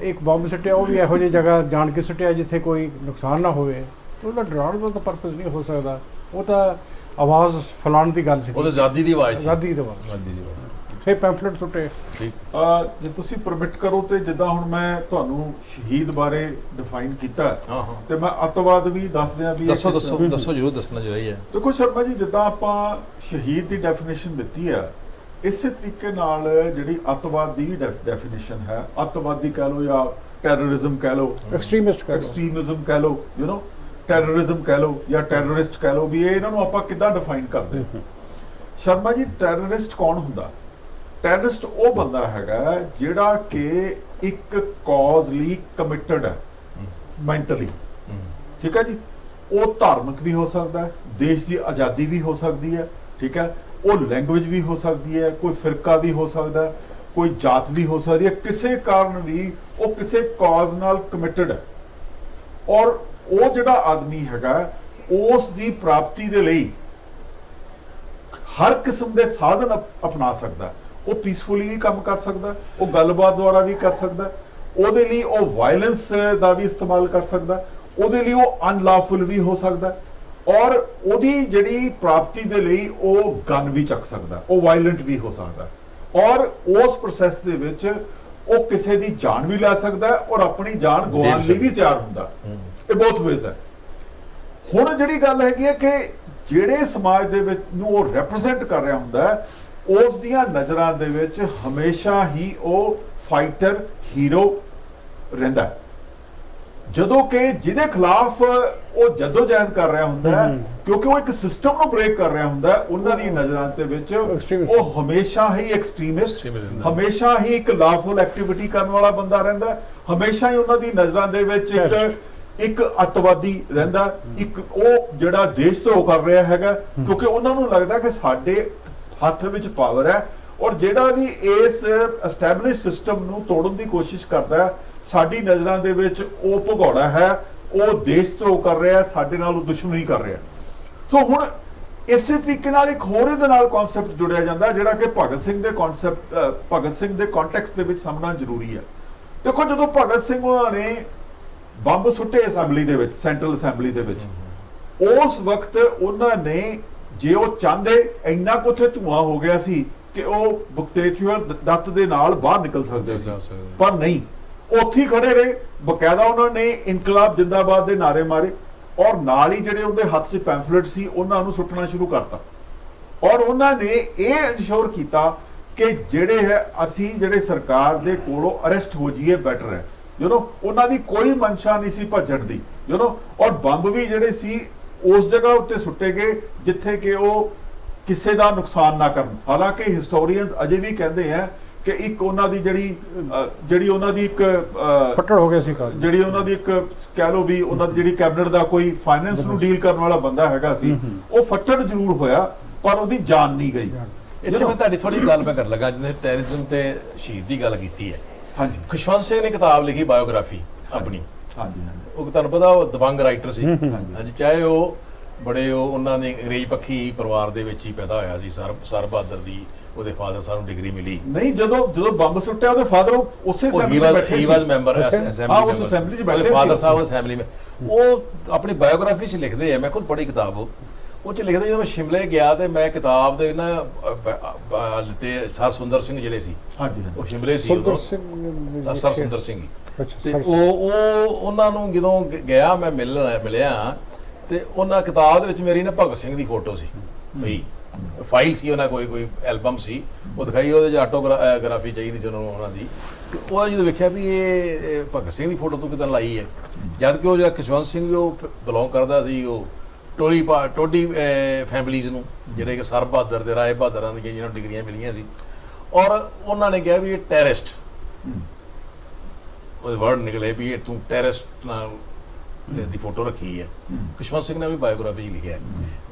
ਇੱਕ ਬੰਬ ਸੁੱਟਿਆ ਉਹ ਵੀ ਇਹੋ ਜਿਹੀ ਜਗ੍ਹਾ ਜਾਣ ਕੇ ਸੁੱਟਿਆ ਜਿੱਥੇ ਕੋਈ ਨੁਕਸਾਨ ਨਾ ਹੋਵੇ, ਉਹਦਾ ਡਰਾਉਣ ਦਾ ਤਾਂ ਪਰਪਸ ਨਹੀਂ ਹੋ ਸਕਦਾ, ਉਹ ਤਾਂ ਆਵਾਜ਼ ਫੈਲਾਉਣ ਦੀ ਗੱਲ ਸੀ, ਉਹ ਤਾਂ ਆਜ਼ਾਦੀ ਦੀ ਆਵਾਜ਼ ਸੀ, ਆਜ਼ਾਦੀ ਦੀ ਆਵਾਜ਼, ਆਜ਼ਾਦੀ ਦੀ ਆਵਾਜ਼। ਫਿਰ ਪੈਂਫਲੇਟ ਸੁੱਟੇ। ਜੇ ਤੁਸੀਂ ਪਰਮਿਟ ਕਰੋ ਤੇ ਜਿੱਦਾਂ ਹੁਣ ਮੈਂ ਤੁਹਾਨੂੰ ਸ਼ਹੀਦ ਬਾਰੇ ਡਿਫਾਈਨ ਕੀਤਾ ਤੇ ਮੈਂ ਅੱਤਵਾਦ ਵੀ ਦੱਸ ਦਿਆਂ ਵੀ ਦੱਸੋ ਜ਼ਰੂਰ ਦੱਸਣਾ ਚਾਹੀਦਾ ਹੈ। ਦੇਖੋ ਸ਼ਰਮਾ ਜੀ, ਜਿੱਦਾਂ ਆਪਾਂ ਸ਼ਹੀਦ ਦੀ ਡੈਫੀਨੇਸ਼ਨ ਦਿੱਤੀ ਆ, ਇਸੇ ਤਰੀਕੇ ਨਾਲ ਜਿਹੜੀ ਅੱਤਵਾਦ ਦੀ ਵੀ ਡੈਫੀਨੇਸ਼ਨ ਹੈ, ਅੱਤਵਾਦੀ ਕਹਿ ਲਓ ਜਾਂ ਟੈਰਰਿਜ਼ਮ ਕਹਿ ਲਓ, ਐਕਸਟ੍ਰੀਮਿਜ਼ਮ ਕਹਿ ਲਓ, ਯੂ نو ਟੈਰਰਿਜ਼ਮ ਕਹਿ ਲਓ ਜਾਂ ਟੈਰਰਿਸਟ ਕਹਿ ਲਓ, ਵੀ ਇਹ ਇਹਨਾਂ ਨੂੰ ਆਪਾਂ ਕਿੱਦਾਂ ਡਿਫਾਈਨ ਕਰਦੇ। ਸ਼ਰਮਾ ਜੀ, ਟੈਰਰਿਸਟ ਕੌਣ ਹੁੰਦਾ? ਟੈਰਰਿਸਟ ਉਹ ਬੰਦਾ ਹੈਗਾ ਜਿਹੜਾ ਕਿ ਇੱਕ ਕਾਜ਼ ਲਈ ਕਮਿਟਡ ਹੈ ਮੈਂਟਲੀ, ਠੀਕ ਹੈ ਜੀ। ਉਹ ਧਾਰਮਿਕ ਵੀ ਹੋ ਸਕਦਾ ਹੈ, ਦੇਸ਼ ਦੀ ਆਜ਼ਾਦੀ ਵੀ ਹੋ ਸਕਦੀ ਹੈ, ਠੀਕ ਹੈ, ਉਹ ਲੈਂਗੁਏਜ ਵੀ ਹੋ ਸਕਦੀ ਹੈ, ਕੋਈ ਫਿਰਕਾ ਵੀ ਹੋ ਸਕਦਾ, ਕੋਈ ਜਾਤ ਵੀ ਹੋ ਸਕਦੀ ਹੈ, ਕਿਸੇ ਕਾਰਨ ਵੀ ਉਹ ਕਿਸੇ ਕਾਜ਼ ਨਾਲ ਕਮਿਟਡ ਹੈ, ਔਰ ਉਹ ਜਿਹੜਾ ਆਦਮੀ ਹੈਗਾ ਉਸ ਦੀ ਪ੍ਰਾਪਤੀ ਦੇ ਲਈ ਹਰ ਕਿਸਮ ਦੇ ਸਾਧਨ ਅਪਣਾ ਸਕਦਾ। ਉਹ ਪੀਸਫੁਲੀ ਵੀ ਕੰਮ ਕਰ ਸਕਦਾ, ਉਹ ਗੱਲਬਾਤ ਦੁਆਰਾ ਵੀ ਕਰ ਸਕਦਾ, ਉਹਦੇ ਲਈ ਉਹ ਵਾਇਲੈਂਸ ਦਾ ਵੀ ਇਸਤੇਮਾਲ ਕਰ ਸਕਦਾ, ਉਹਦੇ ਲਈ ਉਹ ਅਨਲॉफुल ਵੀ ਹੋ ਸਕਦਾ, ਔਰ ਉਹਦੀ ਜਿਹੜੀ ਪ੍ਰਾਪਤੀ ਦੇ ਲਈ ਉਹ ਗਨ ਵੀ ਚੱਕ ਸਕਦਾ, ਉਹ ਵਾਇਲੈਂਟ ਵੀ ਹੋ ਸਕਦਾ, ਔਰ ਉਸ ਪ੍ਰੋਸੈਸ ਦੇ ਵਿੱਚ ਉਹ ਕਿਸੇ ਦੀ ਜਾਨ ਵੀ ਲੈ ਸਕਦਾ ਔਰ ਆਪਣੀ ਜਾਨ ਗਵਾਉਣ ਲਈ ਵੀ ਤਿਆਰ ਹੁੰਦਾ। ਇਹ ਬਹੁਤ ਵੇਜ਼ ਹੈ। ਹੁਣ ਜਿਹੜੀ ਗੱਲ ਹੈਗੀ ਹੈ ਕਿ ਜਿਹੜੇ ਸਮਾਜ ਦੇ ਵਿੱਚ ਨੂੰ ਉਹ ਰਿਪਰੈਜ਼ੈਂਟ ਕਰ ਰਿਹਾ ਹੁੰਦਾ ਹੈ, ਉਸ ਦੀਆਂ ਨਜ਼ਰਾਂ ਦੇ ਵਿੱਚ ਹਮੇਸ਼ਾ ਹੀ ਉਹ ਫਾਈਟਰ ਹੀਰੋ ਰਹਿੰਦਾ, ਜਦੋਂ ਕਿ ਜਿਹਦੇ ਖਿਲਾਫ ਉਹ ਜਦੋਜਹਿਦ ਕਰ ਰਿਹਾ ਹੁੰਦਾ ਹੈ, ਕਿਉਂਕਿ ਉਹ ਇੱਕ ਸਿਸਟਮ ਨੂੰ ਬ੍ਰੇਕ ਕਰ ਰਿਹਾ ਹੁੰਦਾ ਹੈ, ਉਹਨਾਂ ਦੀ ਨਜ਼ਰਾਂ ਦੇ ਵਿੱਚ ਉਹ ਹਮੇਸ਼ਾ ਹੀ ਐਕਸਟ੍ਰੀਮਿਸਟ, ਹਮੇਸ਼ਾ ਹੀ ਇੱਕ ਲਾਫੁਲ ਐਕਟੀਵਿਟੀ ਕਰਨ ਵਾਲਾ ਬੰਦਾ ਰਹਿੰਦਾ, ਹਮੇਸ਼ਾ ਹੀ ਉਹਨਾਂ ਦੀ ਨਜ਼ਰਾਂ ਦੇ ਵਿੱਚ ਇੱਕ ਅੱਤਵਾਦੀ ਰਹਿੰਦਾ, ਇੱਕ ਉਹ ਜਿਹੜਾ ਦੇਸ਼ ਧਰੋਹ ਕਰ ਰਿਹਾ ਹੈਗਾ, ਕਿਉਂਕਿ ਉਹਨਾਂ ਨੂੰ ਲੱਗਦਾ ਕਿ ਸਾਡੇ ਹੱਥ ਵਿੱਚ ਪਾਵਰ ਹੈ, ਔਰ ਜਿਹੜਾ ਵੀ ਇਸ ਐਸਟੈਬਲਿਸ਼ ਸਿਸਟਮ ਨੂੰ ਤੋੜਨ ਦੀ ਕੋਸ਼ਿਸ਼ ਕਰਦਾ ਹੈ, ਸਾਡੀ ਨਜ਼ਰਾਂ ਦੇ ਵਿੱਚ ਉਹ ਭਗੌੜਾ ਹੈ, ਉਹ ਦੇਸ਼ ਧਰੋਹ ਕਰ ਰਿਹਾ, ਸਾਡੇ ਨਾਲ ਉਹ ਦੁਸ਼ਮਣੀ ਕਰ ਰਿਹਾ। ਸੋ ਹੁਣ ਇਸੇ ਤਰੀਕੇ ਨਾਲ ਇੱਕ ਹੋਰ ਇਹਦੇ ਨਾਲ ਕਨਸੈਪਟ ਜੁੜਿਆ ਜਾਂਦਾ ਜਿਹੜਾ ਕਿ ਭਗਤ ਸਿੰਘ ਦੇ ਕੰਟੈਕਸਟ ਦੇ ਵਿੱਚ ਸਮਝਣਾ ਜ਼ਰੂਰੀ ਹੈ। ਦੇਖੋ, ਜਦੋਂ ਭਗਤ ਸਿੰਘ ਉਹਨਾਂ ਨੇ ਬੰਬ ਸੁੱਟੇ ਅਸੈਂਬਲੀ ਦੇ ਵਿੱਚ, ਸੈਂਟਰਲ ਅਸੈਂਬਲੀ ਦੇ ਵਿੱਚ, ਉਸ ਵਕਤ ਉਹਨਾਂ ਨੇ, ਜੇ ਉਹ ਚਾਹੁੰਦੇ, ਇੰਨਾ ਕੁ ਉੱਥੇ ਧੂਆਂ ਹੋ ਗਿਆ ਸੀ ਕਿ ਉਹ ਬਖਤੇਸ਼ਵਰ ਦੱਤ ਦੇ ਨਾਲ ਬਾਹਰ ਨਿਕਲ ਸਕਦੇ ਸੀ, ਪਰ ਨਹੀਂ, ਉੱਥੇ ਹੀ ਖੜੇ ਰਹੇ। ਬਕਾਇਦਾ ਉਹਨਾਂ ਨੇ ਇਨਕਲਾਬ ਜਿੰਦਾਬਾਦ ਦੇ ਨਾਰੇ ਮਾਰੇ, ਔਰ ਨਾਲ ਹੀ ਜਿਹੜੇ ਉਹਦੇ ਹੱਥ 'ਚ ਪੈਂਫਲੇਟ ਸੀ ਉਹਨਾਂ ਨੂੰ ਸੁੱਟਣਾ ਸ਼ੁਰੂ ਕਰਤਾ, ਔਰ ਉਹਨਾਂ ਨੇ ਇਹ ਇਨਸ਼ੋਰ ਕੀਤਾ ਕਿ ਅਸੀਂ ਜਿਹੜੇ ਸਰਕਾਰ ਦੇ ਕੋਲੋਂ ਅਰੈਸਟ ਹੋ ਜਾਈਏ ਬੈਟਰ ਹੈ, ਉਹਨਾਂ ਦੀ ਕੋਈ ਮਨਸ਼ਾ ਨਹੀਂ ਸੀ ਭੱਜਣ ਦੀ, ਔਰ ਬੰਬ ਵੀ ਜਿਹੜੇ ਸੀ ਉਸ ਜਗ੍ਹਾ ਉੱਤੇ ਸੁੱਟੇ ਗਏ ਜਿੱਥੇ ਕਿ ਉਹ ਕਿਸੇ ਦਾ ਨੁਕਸਾਨ ਨਾ ਕਰਨ। ਹਾਲਾਂਕਿ ਹਿਸਟੋਰੀਅਨਸ ਅਜੇ ਵੀ ਕਹਿੰਦੇ ਆ ਕਿ ਇੱਕ ਉਹਨਾਂ ਦੀ ਜਿਹੜੀ ਉਹਨਾਂ ਦੀ ਇੱਕ ਫੱਟੜ ਹੋ ਗਿਆ ਸੀ ਕਾਲ, ਜਿਹੜੀ ਉਹਨਾਂ ਦੀ ਇੱਕ ਕਹਿ ਲਓ ਵੀ ਉਹਨਾਂ ਦੀ ਜਿਹੜੀ ਕੈਬਨਿਟ ਦਾ ਕੋਈ ਫਾਈਨੈਂਸ ਨੂੰ ਡੀਲ ਕਰਨ ਵਾਲਾ ਬੰਦਾ ਹੈਗਾ ਸੀ, ਉਹ ਫੱਟੜ ਜ਼ਰੂਰ ਹੋਇਆ ਪਰ ਉਹਦੀ ਜਾਨ ਨਹੀਂ ਗਈ। ਇੱਥੇ ਮੈਂ ਤੁਹਾਡੀ ਥੋੜੀ ਗੱਲ ਮੈਂ ਕਰਨ ਲੱਗਾ, ਜਿਵੇਂ ਟੈਰਰਿਜ਼ਮ ਤੇ ਸ਼ਹੀਦ ਦੀ ਗੱਲ ਕੀਤੀ ਹੈ। ਹਾਂਜੀ ਖੁਸ਼ਵੰਤ ਸਿੰਘ ਨੇ ਕਿਤਾਬ ਲਿਖੀ ਬਾਇਓਗ੍ਰਾਫੀ ਆਪਣੀ, ਹਾਂਜੀ ਉਹ ਤੁਹਾਨੂੰ ਪਤਾ ਉਹ ਦਬੰਗ ਰਾਈਟਰ ਸੀ। ਹਾਂਜੀ, ਚਾਹੇ ਉਹ ਬੜੇ ਉਹਨਾਂ ਨੇ ਅੰਗਰੇਜ਼ ਪੱਖੀ ਪਰਿਵਾਰ ਦੇ ਵਿੱਚ ਹੀ ਪੈਦਾ ਹੋਇਆ ਸੀ। ਸਰ ਬਹਾਦਰ ਦੀ ਉਹਦੇ ਫਾਦਰ ਸਾਹਿਬ ਨੂੰ ਡਿਗਰੀ ਮਿਲੀ। ਨਹੀਂ, ਜਦੋਂ ਬੰਬ ਸੁੱਟਿਆ ਉਹਦੇ ਫਾਦਰ ਉਸੇ ਅਸੈਂਬਲੀ ਵਿੱਚ ਬੈਠੇ ਸੀ। ਹੀ ਵਾਸ ਮੈਂਬਰ ਅਸੈਂਬਲੀ 'ਚ ਬੈਠੇ ਸੀ। ਫਾਦਰ ਸਾਹਿਬ ਅਸੈਂਬਲੀ ਵਿੱਚ ਉਹ ਆਪਣੀ ਬਾਇਓਗ੍ਰਾਫੀ 'ਚ ਲਿਖਦੇ ਆ। ਮੈਂ ਖੁਦ ਪੜ੍ਹੀ ਕਿਤਾਬ ਉਹ 'ਚ ਲਿਖਦੇ, ਜਦੋਂ ਮੈਂ ਸ਼ਿਮਲੇ ਗਿਆ ਤੇ ਮੈਂ ਕਿਤਾਬ ਦੇ ਨਾ ਤੇ ਸਰ ਸੁੰਦਰ ਸਿੰਘ ਜਿਹੜੇ ਸੀ, ਹਾਂਜੀ ਉਹ ਸ਼ਿਮਲੇ ਸੀ ਉਦੋਂ, ਸਰ ਸੁੰਦਰ ਸਿੰਘ ਤੇ ਉਹ ਉਹਨਾਂ ਨੂੰ ਜਦੋਂ ਗਿਆ ਮੈਂ ਮਿਲਿਆ ਤੇ ਉਹਨਾਂ ਕਿਤਾਬ ਦੇ ਵਿੱਚ ਮੇਰੀ ਨਾ ਭਗਤ ਸਿੰਘ ਦੀ ਫੋਟੋ ਸੀ ਬਈ, ਫਾਈਲ ਸੀ ਉਹਨਾਂ ਕੋਈ ਐਲਬਮ ਸੀ, ਉਹ ਦਿਖਾਈ, ਉਹਦੇ 'ਚ ਆਟੋਗ੍ਰਾਫੀ ਚਾਹੀਦੀ ਸੀ ਉਹਨਾਂ ਦੀ। ਤੇ ਉਹ ਜਦੋਂ ਵੇਖਿਆ ਵੀ ਇਹ ਭਗਤ ਸਿੰਘ ਦੀ ਫੋਟੋ ਤੋਂ ਕਿੱਦਾਂ ਲਾਈ ਹੈ, ਜਦ ਕਿ ਉਹ ਜਿਹੜਾ ਖੁਸ਼ਵੰਤ ਸਿੰਘ ਉਹ ਬਿਲੋਂਗ ਕਰਦਾ ਸੀ ਉਹ ਟੋਡੀ ਫੈਮਿਲੀਜ਼ ਨੂੰ, ਜਿਹੜੇ ਕਿ ਸਰ ਬਹਾਦਰ ਤੇ ਰਾਏ ਬਹਾਦਰਾਂ ਦੀਆਂ ਜਿਹਨਾਂ ਨੂੰ ਡਿਗਰੀਆਂ ਮਿਲੀਆਂ ਸੀ। ਔਰ ਉਹਨਾਂ ਨੇ ਕਿਹਾ ਵੀ ਇਹ ਟੈਰਰਿਸਟ, ਉਹਦੇ ਵਰਡ ਨਿਕਲੇ ਵੀ ਇਹ ਤੂੰ ਟੈਰਰਿਸਟ ਨਾਲ ਦੀ ਫੋਟੋ ਰੱਖੀ ਹੈ। ਖੁਸ਼ਵੰਤ ਸਿੰਘ ਨੇ ਵੀ ਬਾਇਓਗ੍ਰਾਫੀ ਲਿਖਿਆ।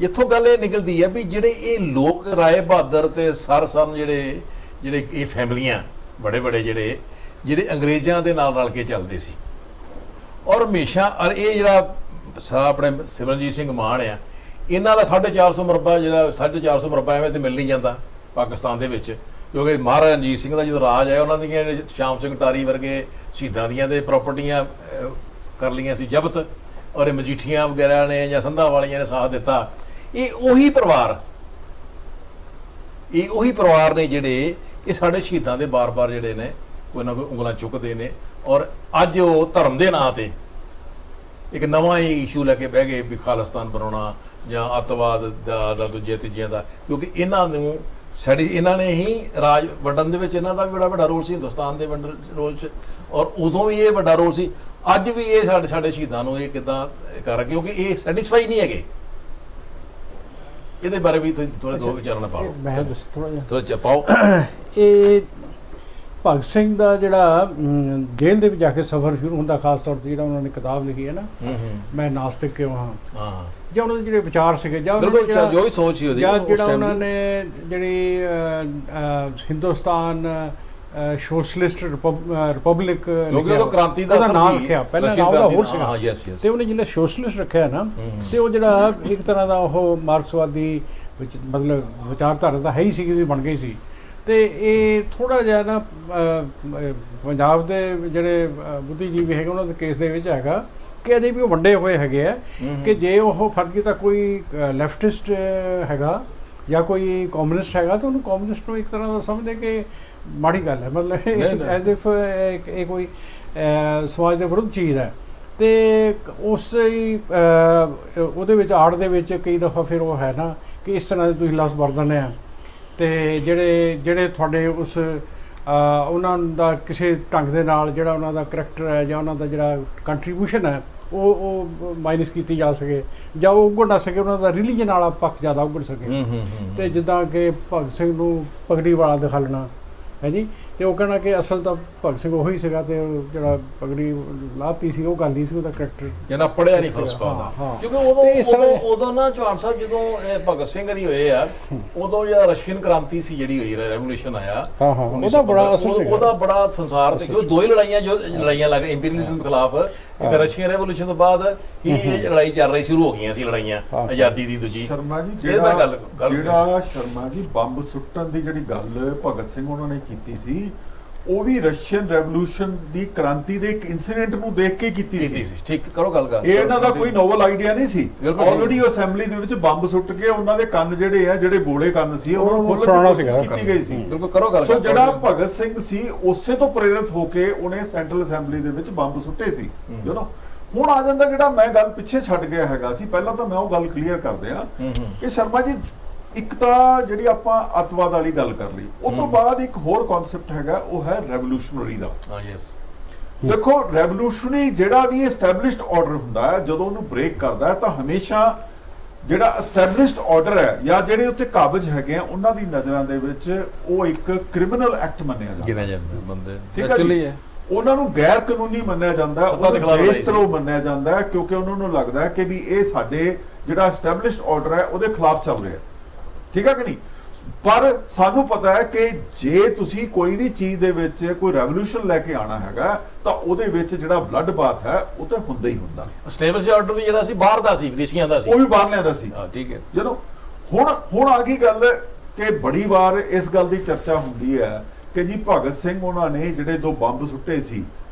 ਇੱਥੋਂ ਗੱਲ ਇਹ ਨਿਕਲਦੀ ਹੈ ਵੀ ਜਿਹੜੇ ਇਹ ਲੋਕ ਰਾਏ ਬਹਾਦਰ ਤੇ ਸਰ ਸਨ, ਜਿਹੜੇ ਇਹ ਫੈਮਲੀਆਂ ਬੜੇ ਜਿਹੜੇ ਅੰਗਰੇਜ਼ਾਂ ਦੇ ਨਾਲ ਰਲ ਕੇ ਚੱਲਦੇ ਸੀ। ਔਰ ਹਮੇਸ਼ਾ ਔਰ ਇਹ ਜਿਹੜਾ ਆਪਣੇ ਸਿਮਰਨਜੀਤ ਸਿੰਘ ਮਾਨ ਆ, ਇਹਨਾਂ ਦਾ 450 ਮੁਰੱਬਾ, ਜਿਹੜਾ 450 ਮੁਰੱਬਾ ਐਵੇਂ ਤੇ ਮਿਲ ਨਹੀਂ ਜਾਂਦਾ ਪਾਕਿਸਤਾਨ ਦੇ ਵਿੱਚ, ਕਿਉਂਕਿ ਮਹਾਰਾਜਾ ਰਣਜੀਤ ਸਿੰਘ ਦਾ ਜਦੋਂ ਰਾਜ ਆਇਆ, ਉਹਨਾਂ ਦੀਆਂ ਸ਼ਾਮ ਸਿੰਘ ਟਾਰੀ ਵਰਗੇ ਸ਼ਹੀਦਾਂ ਦੀਆਂ ਦੇ ਪ੍ਰਾਪਰਟੀਆਂ ਕਰ ਲਈਆਂ ਸੀ ਜ਼ਬਤ, ਔਰ ਇਹ ਮਜੀਠੀਆਂ ਵਗੈਰਾ ਨੇ ਜਾਂ ਸੰਧਾ ਵਾਲੀਆਂ ਨੇ ਸਾਥ ਦਿੱਤਾ। ਇਹ ਉਹੀ ਪਰਿਵਾਰ ਨੇ ਜਿਹੜੇ ਇਹ ਸਾਡੇ ਸ਼ਹੀਦਾਂ ਦੇ ਬਾਰ-ਬਾਰ ਜਿਹੜੇ ਨੇ ਕੋਈ ਨਾ ਕੋਈ ਉਂਗਲਾਂ ਚੁੱਕਦੇ ਨੇ। ਔਰ ਅੱਜ ਉਹ ਧਰਮ ਦੇ ਨਾਂ ਤੇ ਇੱਕ ਨਵਾਂ ਹੀ ਇਸ਼ੂ ਲੈ ਕੇ ਬਹਿ ਗਏ ਵੀ ਖਾਲਿਸਤਾਨ ਬਣਾਉਣਾ ਜਾਂ ਅੱਤਵਾਦ ਦਾ ਦੂਜੇ ਤੀਜਿਆਂ ਦਾ, ਕਿਉਂਕਿ ਇਹਨਾਂ ਨੇ ਹੀ ਰਾਜ ਵੰਡਣ ਦੇ ਵਿੱਚ ਇਹਨਾਂ ਦਾ ਵੀ ਬੜਾ ਵੱਡਾ ਰੋਲ ਸੀ, ਹਿੰਦੁਸਤਾਨ ਦੇ ਵੰਡਣ ਰੋਲ 'ਚ। ਔਰ ਉਦੋਂ ਵੀ ਇਹ ਵੱਡਾ ਰੋਲ ਸੀ, ਅੱਜ ਵੀ ਇਹ ਸਾਡੇ ਸ਼ਹੀਦਾਂ ਨੂੰ ਇਹ ਕਿੱਦਾਂ ਕਰ, ਕਿਉਂਕਿ ਇਹ ਸੈਟੀਸਫਾਈ ਨਹੀਂ ਹੈਗੇ। ਇਹਦੇ ਬਾਰੇ ਵੀ ਤੁਸੀਂ ਥੋੜੇ ਦੋ ਵਿਚਾਰਨਾ ਪਾਓ। ਮੈਂ ਥੋੜਾ ਜਿਹਾ ਪਾਓ। ਇਹ ਭਗਤ ਸਿੰਘ ਦਾ ਜਿਹੜਾ ਜੇਲ੍ਹ ਦੇ ਵਿੱਚ ਜਾ ਕੇ ਸਫ਼ਰ ਸ਼ੁਰੂ ਹੁੰਦਾ, ਖਾਸ ਤੌਰ ਤੇ ਜਿਹੜਾ ਉਹਨਾਂ ਨੇ ਕਿਤਾਬ ਲਿਖੀ ਹੈ ਨਾ, ਮੈਂ ਨਾਸਤਿਕ ਕਿਉਂ ਹਾਂ, ਜਾਂ ਉਹਨਾਂ ਦੇ ਜਿਹੜੇ ਵਿਚਾਰ ਸੀਗੇ, ਜਾਂ ਜੋ ਵੀ ਸੋਚ ਸੀ ਉਹਦੀ, ਜਿਹੜਾ ਉਹਨਾਂ ਨੇ ਜਿਹੜੀ ਹਿੰਦੁਸਤਾਨ ਸੋਸ਼ਲਿਸਟ ਰਿਪਬਲਿਕ ਕ੍ਰਾਂਤੀ ਦਾ ਨਾਮ ਰੱਖਿਆ, ਪਹਿਲਾਂ ਨਾਮ ਉਹਦਾ ਹੋਰ ਸੀਗਾ, ਤੇ ਉਹਨੇ ਜਿਹੜਾ ਸੋਸ਼ਲਿਸਟ ਰੱਖਿਆ ਨਾ, ਤੇ ਉਹ ਜਿਹੜਾ ਇੱਕ ਤਰ੍ਹਾਂ ਦਾ ਉਹ ਮਾਰਕਸਵਾਦੀ ਵਿੱਚ ਮਤਲਬ ਵਿਚਾਰਧਾਰਾ ਤਾਂ ਹੈ ਹੀ ਸੀ, ਵੀ ਬਣ ਗਈ ਸੀ। ਤੇ ਇਹ ਥੋੜਾ ਜਿਹਾ ਨਾ ਪੰਜਾਬ ਦੇ ਜਿਹੜੇ ਬੁੱਧੀਜੀਵੀ ਹੈਗੇ ਉਹਨਾਂ ਦੇ ਕੇਸ ਦੇ ਵਿੱਚ ਹੈਗਾ ਕਿ ਅਜੇ ਵੀ ਉਹ ਵੰਡੇ ਹੋਏ ਹੈਗੇ ਆ, ਕਿ ਜੇ ਉਹ ਫਰਕ ਕੀਤਾ ਕੋਈ ਲੈਫਟਿਸਟ ਹੈਗਾ ਜਾਂ ਕੋਈ ਕਮਿਊਨਿਸਟ ਹੈਗਾ ਤਾਂ ਉਹਨੂੰ ਕਮਿਊਨਿਸਟ ਨੂੰ ਇੱਕ ਤਰ੍ਹਾਂ ਦਾ ਸਮਝਦੇ ਕਿ ਮਾੜੀ ਗੱਲ ਹੈ, ਮਤਲਬ ਐਜ਼ ਇਫ ਇਹ ਕੋਈ ਸਮਾਜ ਦੇ ਵਿਰੁੱਧ ਚੀਜ਼ ਹੈ। ਤੇ ਉਸ ਉਹਦੇ ਵਿੱਚ ਆੜ ਦੇ ਵਿੱਚ ਕਈ ਦਫਾ ਫਿਰ ਉਹ ਹੈ ਨਾ ਕਿ ਇਸ ਤਰ੍ਹਾਂ ਦੇ ਤੁਸੀਂ ਲਫ਼ਜ਼ ਵਰਤਦੇ ਆ, ਤੇ ਜਿਹੜੇ ਤੁਹਾਡੇ ਉਸ ਉਹਨਾਂ ਦਾ ਕਿਸੇ ਢੰਗ ਦੇ ਨਾਲ ਜਿਹੜਾ ਉਹਨਾਂ ਦਾ ਕਰੈਕਟਰ ਹੈ ਜਾਂ ਉਹਨਾਂ ਦਾ ਜਿਹੜਾ ਕੰਟਰੀਬਿਊਸ਼ਨ ਹੈ ਉਹ ਮਾਈਨਸ ਕੀਤੀ ਜਾ ਸਕੇ, ਜਾਂ ਉਹ ਉੱਗੜ ਨਾ ਸਕੇ, ਉਹਨਾਂ ਦਾ ਰਿਲੀਜਨ ਵਾਲਾ ਪੱਖ ਜ਼ਿਆਦਾ ਉੱਗੜ ਸਕੇ। ਤੇ ਜਿੱਦਾਂ ਕਿ ਭਗਤ ਸਿੰਘ ਨੂੰ ਪਗੜੀ ਵਾਲਾ ਦਿਖਾਲਣਾ ਹੈ ਜੀ, ਤੇ ਉਹ ਕਹਿਣਾ ਕਿ ਅਸਲ ਤਾਂ ਭਗਤ ਸਿੰਘ ਉਹੀ ਸੀਗਾ, ਤੇ ਜਿਹੜਾ ਪਗੜੀ ਲਾਤੀ ਸੀ ਉਹ ਗੱਲ ਨਹੀਂ ਸੀ, ਉਹਦਾ ਕਰੈਕਟਰ ਜਿਹਨਾਂ ਪੜਿਆ ਨਹੀਂ ਫਲਸਫਾ ਦਾ। ਕਿਉਂਕਿ ਉਦੋਂ ਨਾ ਚੌਹਾਨ ਸਾਹਿਬ ਜਦੋਂ ਭਗਤ ਸਿੰਘ ਦੀ ਹੋਏ ਆ, ਉਦੋਂ ਜਿਹੜਾ ਰਸ਼ੀਅਨ ਕ੍ਰਾਂਤੀ ਸੀ ਜਿਹੜੀ ਹੋਈ, ਰੈਵੋਲੂਸ਼ਨ ਆਇਆ, ਉਹਦਾ ਬੜਾ ਅਸਰ ਸੀ, ਉਹਦਾ ਬੜਾ ਸੰਸਾਰ ਤੇ, ਕਿਉਂਕਿ ਦੋ ਹੀ ਲੜਾਈਆਂ ਲੱਗ ਗਈਆਂ ਇੰਪੀਰੀਅਲਿਜ਼ਮ ਦੇ ਖਿਲਾਫ। ਇੱਕ ਰਸ਼ੀਅਨ ਰੈਵੋਲੂਸ਼ਨ ਤੋਂ ਬਾਅਦ ਹੀ ਇਹ ਲੜਾਈ ਚੱਲ ਰਹੀ ਸ਼ੁਰੂ ਹੋ ਗਈਆਂ ਸੀ, ਲੜਾਈਆਂ ਆਜ਼ਾਦੀ ਦੀ। ਦੂਜੀ ਸ਼ਰਮਾ ਜੀ ਜਿਹੜਾ ਸ਼ਰਮਾ ਜੀ ਬੰਬ ਸੁੱਟਣ ਦੀ ਜਿਹੜੀ ਗੱਲ ਭਗਤ ਸਿੰਘ ਉਹਨਾਂ ਨੇ ਕੀਤੀ ਸੀ, ਉਹ ਵੀ ਰਸ਼ੀਅਨ ਰੈਵੋਲੂਸ਼ਨ ਦੀ ਕ੍ਰਾਂਤੀ ਦੇ ਇੱਕ ਇਨਸੀਡੈਂਟ ਨੂੰ ਦੇਖ ਕੇ ਕੀਤੀ ਸੀ। ਠੀਕ ਕਰੋ ਗੱਲ ਕਰ, ਇਹ ਇਹਨਾਂ ਦਾ ਕੋਈ ਨੋਵਲ ਆਈਡੀਆ ਨਹੀਂ ਸੀ। ਆਲਰੇਡੀ ਉਹ ਅਸੈਂਬਲੀ ਦੇ ਵਿੱਚ ਬੰਬ ਸੁੱਟ ਕੇ ਉਹਨਾਂ ਦੇ ਕੰਨ ਜਿਹੜੇ ਬੋਲੇ ਕੰਨ ਸੀ ਉਹਨਾਂ ਨੂੰ ਖੋਲ੍ਹਣ ਦੀ ਕੋਸ਼ਿਸ਼ ਕੀਤੀ ਗਈ ਸੀ। ਬਿਲਕੁਲ ਕਰੋ ਗੱਲ। ਸੋ ਜਿਹੜਾ ਭਗਤ ਸਿੰਘ ਸੀ ਉਸੇ ਤੋਂ ਪ੍ਰੇਰਿਤ ਹੋ ਕੇ ਉਹਨੇ ਸੈਂਟਰਲ ਅਸੈਂਬਲੀ ਦੇ ਵਿੱਚ ਬੰਬ ਸੁੱਟੇ ਸੀ। ਹੁਣ ਆ ਜਾਂਦਾ ਜਿਹੜਾ ਮੈਂ ਗੱਲ ਪਿੱਛੇ ਛੱਡ ਗਿਆ ਹੈਗਾ ਸੀ, ਪਹਿਲਾਂ ਤਾਂ ਮੈਂ ਉਹ ਗੱਲ ਕਲੀਅਰ ਕਰਦੇ ਆ ਕਿ ਸ਼ਰਮਾ ਜੀ, ਇੱਕ ਤਾਂ ਜਿਹੜੀ ਆਪਾਂ ਅੱਤਵਾਦ ਵਾਲੀ ਗੱਲ ਕਰ ਲਈ, ਉਸ ਤੋਂ ਬਾਅਦ ਇੱਕ ਹੋਰ ਕਨਸੈਪਟ ਹੈਗਾ, ਉਹ ਹੈ ਰੈਵੋਲੂਸ਼ਨਰੀ ਦਾ। ਦੇਖੋ, ਰੈਵੋਲੂਸ਼ਨਰੀ ਜਿਹੜਾ ਵੀ ਐਸਟੈਬਲਿਸ਼ਡ ਆਰਡਰ ਹੁੰਦਾ ਹੈ, ਜਦੋਂ ਉਹਨੂੰ ਬ੍ਰੇਕ ਕਰਦਾ ਹੈ ਤਾਂ ਹਮੇਸ਼ਾ ਜਿਹੜਾ ਐਸਟੈਬਲਿਸ਼ਡ ਆਰਡਰ ਹੈ ਜਾਂ ਜਿਹੜੇ ਉੱਤੇ ਕਾਬਜ਼ ਹੈਗੇ ਆ ਉਹਨਾਂ ਦੀ ਨਜ਼ਰਾਂ ਦੇ ਵਿੱਚ ਉਹ ਇੱਕ ਕ੍ਰਿਮੀਨਲ ਐਕਟ ਮੰਨਿਆ ਜਾਂਦਾ ਗਿਣਿਆ ਜਾਂਦਾ ਬੰਦੇ ਠੀਕ ਹੈ ਐਕਚੁਅਲੀ ਜੀ। ਹੈ ਉਹਨਾਂ ਨੂੰ ਗੈਰ ਕਾਨੂੰਨੀ ਮੰਨਿਆ ਜਾਂਦਾ, ਸੱਤਾ ਦੇ ਉਹ ਖਿਲਾਫ ਦੇਸ਼ ਲੜਾਈ ਧਰੋਹ ਮੰਨਿਆ ਜਾਂਦਾ ਹੈ, ਕਿਉਂਕਿ ਉਹਨਾਂ ਨੂੰ ਲੱਗਦਾ ਹੈ ਕਿ ਵੀ ਇਹ ਸਾਡੇ ਜਿਹੜਾ ਐਸਟੈਬਲਿਸ਼ਡ ਆਰਡਰ ਹੈ ਉਹਦੇ ਖਿਲਾਫ ਚੱਲ ਰਿਹਾ, ਠੀਕ ਹੈ ਕਿ ਨਹੀਂ। ਪਰ ਸਾਨੂੰ ਪਤਾ ਹੈ ਕਿ ਜੇ ਤੁਸੀਂ ਕੋਈ ਵੀ ਚੀਜ਼ ਦੇ ਵਿੱਚ ਕੋਈ ਰੈਵੋਲੂਸ਼ਨ ਲੈ ਕੇ ਆਣਾ ਹੈਗਾ ਤਾਂ ਉਹਦੇ ਵਿੱਚ ਜਿਹੜਾ ਬਲੱਡ ਬਾਥ ਹੈ ਉਹ ਤਾਂ ਹੁੰਦਾ ਹੀ ਹੁੰਦਾ। ਸਟੇਬਲ ਆਰਡਰ ਵੀ ਜਿਹੜਾ ਸੀ ਬਾਹਰ ਦਾ ਸੀ, ਵਿਦੇਸ਼ੀਆਂ ਦਾ ਸੀ, ਉਹ ਵੀ ਬਾਹਰ ਲਿਆਂਦਾ ਸੀ। ਹਾਂ ਠੀਕ ਹੈ। ਜਦੋਂ ਹੁਣ ਆ ਗਈ ਗੱਲ ਕਿ ਬੜੀ ਵਾਰ ਇਸ ਗੱਲ ਦੀ ਚਰਚਾ ਹੁੰਦੀ ਹੈ ਕਿ ਜੀ ਭਗਤ ਸਿੰਘ ਉਹਨਾਂ ਨੇ ਜਿਹੜੇ 2 ਬੰਬ ਸੁੱਟੇ ਸੀ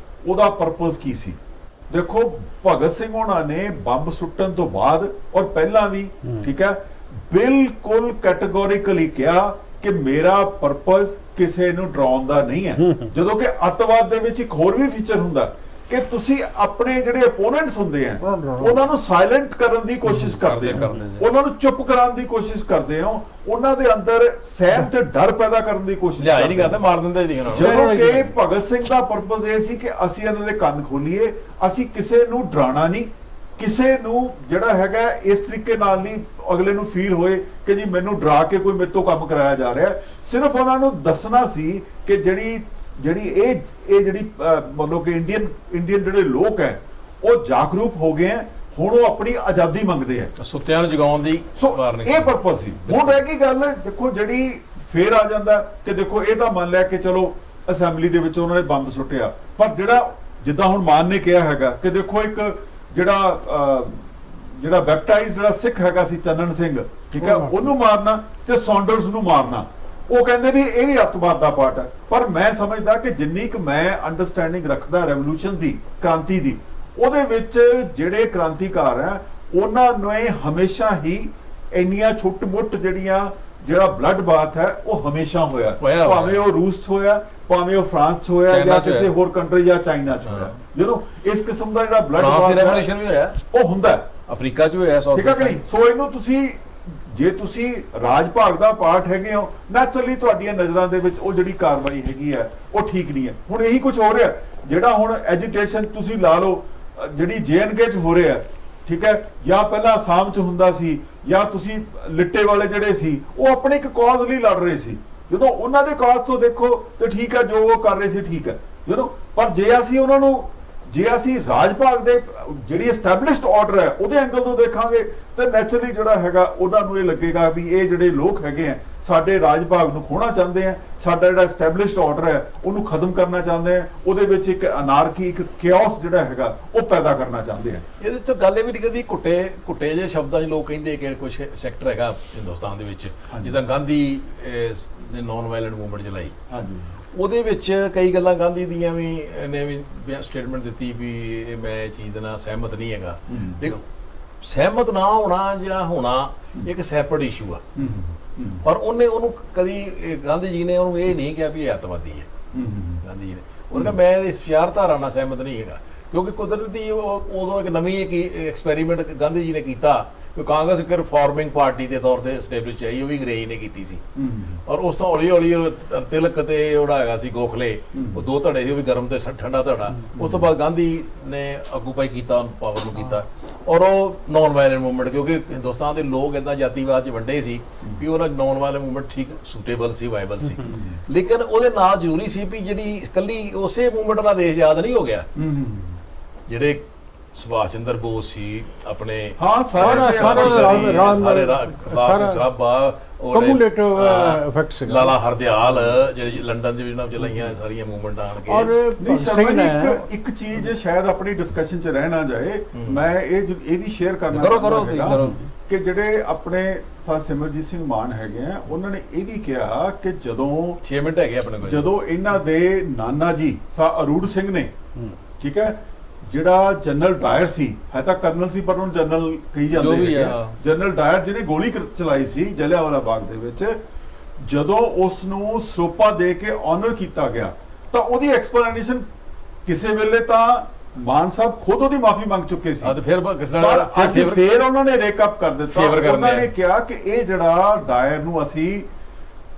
ਉਹਦਾ ਪਰਪਸ ਕੀ ਸੀ। ਦੇਖੋ ਭਗਤ ਸਿੰਘ ਉਹਨਾਂ ਨੇ ਬੰਬ ਸੁੱਟਣ ਤੋਂ ਬਾਅਦ ਔਰ ਪਹਿਲਾਂ ਵੀ ਠੀਕ ਹੈ ਬਿਲਕੁਲ ਕੈਟੇਗੋਰੀਕਲੀ ਕਿਹਾ ਕਿ ਮੇਰਾ ਪਰਪਸ ਕਿਸੇ ਨੂੰ ਡਰਾਉਣ ਦਾ ਨਹੀਂ ਹੈ। ਜਦੋਂ ਕਿ ਅੱਤਵਾਦ ਦੇ ਵਿੱਚ ਇੱਕ ਹੋਰ ਵੀ ਫੀਚਰ ਹੁੰਦਾ ਕਿ ਤੁਸੀਂ ਆਪਣੇ ਜਿਹੜੇ ਅਪੋਨੈਂਟਸ ਹੁੰਦੇ ਆ ਉਹਨਾਂ ਨੂੰ ਸਾਇਲੈਂਟ ਕਰਨ ਦੀ ਕੋਸ਼ਿਸ਼ ਕਰਦੇ ਹੋ, ਉਹਨਾਂ ਨੂੰ ਚੁੱਪ ਕਰਾਉਣ ਦੀ ਕੋਸ਼ਿਸ਼ ਕਰਦੇ ਹੋ, ਉਹਨਾਂ ਦੇ ਅੰਦਰ ਸਹਿਮ ਤੇ ਡਰ ਪੈਦਾ ਕਰਨ ਦੀ ਕੋਸ਼ਿਸ਼ ਲਿਆ ਹੀ ਨਹੀਂ ਕਰਦੇ, ਮਾਰ ਦਿੰਦੇ ਜੀ ਉਹਨਾਂ ਨੂੰ। ਜਦੋਂ ਕਿ ਭਗਤ ਸਿੰਘ ਦਾ ਪਰਪਸ ਇਹ ਸੀ ਕਿ ਅਸੀਂ ਇਹਨਾਂ ਦੇ ਕੰਨ ਖੋਲੀਏ, ਅਸੀਂ ਕਿਸੇ ਨੂੰ ਡਰਾਣਾ ਨਹੀਂ, ਕਿਸੇ ਨੂੰ ਜਿਹੜਾ ਹੈਗਾ ਇਸ ਤਰੀਕੇ ਨਾਲ ਨਹੀਂ ਅਗਲੇ ਨੂੰ ਫੀਲ ਹੋਏ ਕਿ ਜੀ ਮੈਨੂੰ ਡਰਾ ਕੇ ਕੋਈ ਮੇਰੇ ਤੋਂ ਕੰਮ ਕਰਾਇਆ ਜਾ ਰਿਹਾ। ਸਿਰਫ ਉਹਨਾਂ ਨੂੰ ਦੱਸਣਾ ਸੀ ਕਿ ਜਿਹੜੀ ਜਿਹੜੀ ਮਤਲਬ ਕਿ ਇੰਡੀਅਨ ਜਿਹੜੇ ਲੋਕ ਹੈ ਉਹ ਜਾਗਰੂਕ ਹੋ ਗਏ ਹੈ, ਹੁਣ ਉਹ ਆਪਣੀ ਆਜ਼ਾਦੀ ਮੰਗਦੇ ਆ, ਸੁੱਤਿਆਂ ਨੂੰ ਜਗਾਉਣ ਦੀ ਸੋ ਇਹ ਪਰਪਸ ਸੀ। ਹੁਣ ਰਹਿ ਗਈ ਗੱਲ ਦੇਖੋ ਜਿਹੜੀ ਫੇਰ ਆ ਜਾਂਦਾ ਕਿ ਦੇਖੋ ਇਹ ਤਾਂ ਮੰਨ ਲਿਆ ਕਿ ਚਲੋ ਅਸੈਂਬਲੀ ਦੇ ਵਿੱਚ ਉਹਨਾਂ ਨੇ ਬੰਬ ਸੁੱਟਿਆ, ਪਰ ਜਿਹੜਾ ਜਿੱਦਾਂ ਹੁਣ ਮਾਨ ਨੇ ਕਿਹਾ ਹੈਗਾ ਕਿ ਦੇਖੋ ਇੱਕ ਜਿਹੜਾ ਬੈਪਟਾਈਜ਼ ਜਿਹੜਾ ਸਿੱਖ ਹੈਗਾ ਸੀ ਚੰਨਣ ਸਿੰਘ, ਠੀਕ ਹੈ, ਉਹਨੂੰ ਮਾਰਨਾ ਤੇ ਸੌਂਡਰਸ ਨੂੰ ਮਾਰਨਾ, ਉਹ ਕਹਿੰਦੇ ਵੀ ਇਹ ਵੀ ਅੱਤਵਾਦ ਦਾ ਪਾਰਟ ਹੈ। ਪਰ ਮੈਂ ਸਮਝਦਾ ਕਿ ਜਿੰਨੀ ਕੁ ਮੈਂ ਅੰਡਰਸਟੈਂਡਿੰਗ ਰੱਖਦਾ ਰੈਵੋਲੂਸ਼ਨ ਦੀ, ਕ੍ਰਾਂਤੀ ਦੀ, ਉਹਦੇ ਵਿੱਚ ਜਿਹੜੇ ਕ੍ਰਾਂਤੀਕਾਰ ਹੈ ਉਹਨਾਂ ਨੇ ਹਮੇਸ਼ਾ ਹੀ ਇੰਨੀਆਂ ਛੁੱਟ-ਮੁੱਟ ਜਿਹੜਾ ਬਲੱਡ ਬਾਥ ਹੈ ਉਹ ਹਮੇਸ਼ਾ ਹੋਇਆ, ਭਾਵੇਂ ਉਹ ਰੂਸ 'ਚ ਹੋਇਆ, ਭਾਵੇਂ ਉਹ ਫਰਾਂਸ 'ਚ ਹੋਇਆ ਜਾਂ ਕਿਸੇ ਹੋਰ ਕੰਟਰੀ ਜਾਂ ਚਾਈਨਾ 'ਚ ਹੋਇਆ। ਇਸ ਕਿਸਮ ਦਾ ਜਿਹੜਾ ਬਲੱਡ ਬਾਥ ਰੈਵੋਲੂਸ਼ਨ ਵੀ ਹੋਇਆ, ਉਹ ਹੁੰਦਾ ਅਫਰੀਕਾ 'ਚ ਵੀ ਹੋਇਆ, ਠੀਕ ਹੈ ਕਿ ਨਹੀਂ। ਸੋ ਇਹਨੂੰ ਜੇ ਤੁਸੀਂ ਰਾਜ ਭਾਗ ਦਾ ਪਾਰਟ ਹੈਗੇ ਹੋ, ਨੈਚੁਰਲੀ ਤੁਹਾਡੀਆਂ ਨਜ਼ਰਾਂ ਦੇ ਵਿੱਚ ਉਹ ਜਿਹੜੀ ਕਾਰਵਾਈ ਹੈਗੀ ਹੈ ਉਹ ਠੀਕ ਨਹੀਂ ਹੈ। ਹੁਣ ਇਹੀ ਕੁਝ ਹੋ ਰਿਹਾ ਜਿਹੜਾ ਹੁਣ ਐਜੀਟੇਸ਼ਨ ਤੁਸੀਂ ਲਾ ਲਓ ਜਿਹੜੀ JNK 'ਚ ਹੋ ਰਿਹਾ, ਠੀਕ ਹੈ, ਜਾਂ ਪਹਿਲਾਂ ਆਸਾਮ 'ਚ ਹੁੰਦਾ ਸੀ, ਜਾਂ ਤੁਸੀਂ ਲਿੱਟੇ ਵਾਲੇ ਜਿਹੜੇ ਸੀ ਉਹ ਆਪਣੇ ਇੱਕ ਕਾਜ਼ ਲਈ ਲੜ ਰਹੇ ਸੀ। ਜਦੋਂ ਉਹਨਾਂ ਦੇ ਕਾਜ਼ ਤੋਂ ਦੇਖੋ ਤੇ ਠੀਕ ਹੈ, ਜੋ ਉਹ ਕਰ ਰਹੇ ਸੀ ਠੀਕ ਹੈ, ਪਰ ਜੇ ਅਸੀਂ ਰਾਜ ਭਾਗ ਦੇ ਜਿਹੜੀ ਐਸਟੈਬਲਿਸ਼ਡ ਆਰਡਰ ਹੈ ਉਹਦੇ ਐਂਗਲ ਤੋਂ ਦੇਖਾਂਗੇ ਤੇ ਨੈਚੁਰਲੀ ਜਿਹੜਾ ਹੈਗਾ ਉਹਨਾਂ ਨੂੰ ਇਹ ਲੱਗੇਗਾ ਵੀ ਇਹ ਜਿਹੜੇ ਲੋਕ ਹੈਗੇ ਆ ਸਾਡੇ ਰਾਜ ਭਾਗ ਨੂੰ ਖੋਣਾ ਚਾਹੁੰਦੇ ਆ, ਸਾਡਾ ਜਿਹੜਾ ਐਸਟੈਬਲਿਸ਼ਡ ਆਰਡਰ ਹੈ ਉਹਨੂੰ ਖਤਮ ਕਰਨਾ ਚਾਹੁੰਦੇ ਆ, ਉਹਦੇ ਵਿੱਚ ਇੱਕ ਅਨਾਰਕੀ, ਇੱਕ ਕਿਓਸ ਜਿਹੜਾ ਹੈਗਾ ਉਹ ਪੈਦਾ ਕਰਨਾ ਚਾਹੁੰਦੇ ਆ। ਇਹਦੇ ਚ ਗੱਲ ਇਹ ਵੀ ਨਹੀਂ ਕਰਦੀ, ਘੁੱਟੇ ਜਿਹੇ ਸ਼ਬਦਾਂ 'ਚ ਲੋਕ ਕਹਿੰਦੇ ਕਿ ਕੁਝ ਸੈਕਟਰ ਹੈਗਾ ਹਿੰਦੁਸਤਾਨ ਦੇ ਵਿੱਚ ਜਿੱਦਾਂ ਗਾਂਧੀ ਨੇ ਨੌਨ ਵਾਇਲੈਂਟ ਮੂਵਮੈਂਟ ਚਲਾਈ, ਉਹਦੇ ਵਿੱਚ ਕਈ ਗੱਲਾਂ ਗਾਂਧੀ ਦੀਆਂ ਵੀ ਨੇ ਵੀ ਸਟੇਟਮੈਂਟ ਦਿੱਤੀ ਵੀ ਇਹ ਮੈਂ ਇਹ ਚੀਜ਼ ਦੇ ਨਾਲ ਸਹਿਮਤ ਨਹੀਂ ਹੈਗਾ। ਦੇਖੋ ਸਹਿਮਤ ਨਾ ਹੋਣਾ ਜਾਂ ਹੋਣਾ ਇੱਕ ਸੈਪਰੇਟ ਇਸ਼ੂ ਆ, ਪਰ ਉਹਨੂੰ ਕਦੀ ਗਾਂਧੀ ਜੀ ਨੇ ਉਹਨੂੰ ਇਹ ਨਹੀਂ ਕਿਹਾ ਵੀ ਇਹ ਅੱਤਵਾਦੀ ਹੈ। ਗਾਂਧੀ ਜੀ ਨੇ ਉਹਨੇ ਕਿਹਾ ਮੈਂ ਇਸ ਵਿਚਾਰਧਾਰਾ ਨਾਲ ਸਹਿਮਤ ਨਹੀਂ ਹੈਗਾ, ਕਿਉਂਕਿ ਕੁਦਰਤੀ ਉਦੋਂ ਇੱਕ ਨਵੀਂ ਐਕਸਪੈਰੀਮੈਂਟ ਗਾਂਧੀ ਜੀ ਨੇ ਕੀਤਾ ਕਿ ਕਾਂਗਰਸ ਇੱਕ ਰਿਫਾਰਮਿੰਗ ਪਾਰਟੀ ਦੇ ਤੌਰ ਤੇ ਸਟੈਬਲਿਸ਼ ਚਾਹੀ, ਉਹ ਵੀ ਅੰਗਰੇਜ਼ ਨੇ ਕੀਤੀ ਸੀ। ਔਰ ਉਸ ਤੋਂ ਹੌਲੀ ਹੌਲੀ ਤਿਲਕ ਤੇ ਉਹਦਾ ਹੈਗਾ ਸੀ ਗੋਖਲੇ, ਉਹ 2 ਧੜੇ ਸੀ, ਉਹ ਵੀ ਗਰਮ ਤੇ ਠੰਡਾ ਧੜਾ। ਉਸ ਤੋਂ ਬਾਅਦ ਗਾਂਧੀ ਨੇ ਆਗੂਪਾਈ ਕੀਤਾ, ਪਾਵਰ ਨੂੰ ਕੀਤਾ, ਔਰ ਉਹ ਨੌਨ ਵਾਇਲੈਂਟ ਮੂਵਮੈਂਟ, ਕਿਉਂਕਿ ਹਿੰਦੁਸਤਾਨ ਦੇ ਲੋਕ ਇੱਦਾਂ ਜਾਤੀਵਾਦ 'ਚ ਵੰਡੇ ਸੀ ਵੀ ਉਹਨਾਂ ਨੌਨ ਵਾਇਲੈਂਟ ਮੂਵਮੈਂਟ ਠੀਕ ਸੂਟੇਬਲ ਸੀ, ਵਾਇਬਲ ਸੀ। ਲੇਕਿਨ ਉਹਦੇ ਨਾਲ ਜ਼ਰੂਰੀ ਸੀ ਵੀ ਜਿਹੜੀ ਇਕੱਲੀ ਉਸੇ ਮੂਵਮੈਂਟ ਨਾਲ ਦੇਸ਼ ਆਜ਼ਾਦ ਨਹੀਂ ਹੋ ਗਿਆ। ਜਿਹੜੇ ਸੁਭਾਸ਼ ਚੰਦਰ ਬੋਸ ਸੀ ਆਪਣੇ, ਲਾਲਾ ਹਰਦਿਆਲ ਜਿਹੜੇ ਲੰਡਨ ਦੇ ਵਿੱਚ ਚਲਾਈਆਂ ਸਾਰੀਆਂ ਮੂਵਮੈਂਟਾਂ ਆਣ ਕੇ। ਔਰ ਇੱਕ ਚੀਜ਼ ਸ਼ਾਇਦ ਆਪਣੀ ਡਿਸਕਸ਼ਨ 'ਚ ਰਹਿ ਨਾ ਜਾਏ, ਮੈਂ ਇਹ ਵੀ ਸ਼ੇਅਰ ਕਰਨਾ ਚਾਹੁੰਦਾ ਕਿ ਜਿਹੜੇ ਆਪਣੇ ਸਿਮਰਜੀਤ ਸਿੰਘ ਮਾਨ ਹੈਗੇ ਆ, ਉਹਨਾਂ ਨੇ ਇਹ ਵੀ ਕਿਹਾ ਕਿ ਜਦੋਂ 6 ਮਿੰਟ ਹੈਗੇ ਆਪਣੇ ਕੋਲ, ਜਦੋਂ ਇਹਨਾਂ ਦੇ ਨਾਨਾ ਜੀ ਅਰੂੜ ਸਿੰਘ ਨੇ, ਠੀਕ ਹੈ, ਜਿਹੜਾ ਜਨਰਲ ਡਾਇਰ ਸੀ, ਹੈ ਤਾਂ ਕਰਨਲ ਸੀ ਪਰ ਉਹਨੂੰ ਜਨਰਲ ਕਹੀ ਜਾਂਦੇ ਹੈਗੇ, ਜਨਰਲ ਡਾਇਰ ਜਿਹਨੇ ਗੋਲੀ ਚਲਾਈ ਸੀ ਜਲਿਆਂਵਾਲਾ ਬਾਗ ਦੇ ਵਿੱਚ, ਜਦੋਂ ਉਸ ਨੂੰ ਸਰੋਪਾ ਦੇ ਕੇ ਆਨਰ ਕੀਤਾ ਗਿਆ ਤਾਂ ਉਹਦੀ ਐਕਸਪਲੇਨੇਸ਼ਨ ਕਿਸੇ ਵੇਲੇ ਤਾਂ ਮਾਨ ਸਾਹਿਬ ਖੁਦ ਉਹਦੀ ਮਾਫੀ ਮੰਗ ਚੁੱਕੇ ਸੀ, ਫਿਰ ਉਹਨਾਂ ਨੇ ਰੇਕ ਅਪ ਕਰ ਦਿੱਤਾ। ਉਹਨਾਂ ਨੇ ਕਿਹਾ ਕਿ ਇਹ ਜਿਹੜਾ ਡਾਇਰ ਨੂੰ ਅਸੀਂ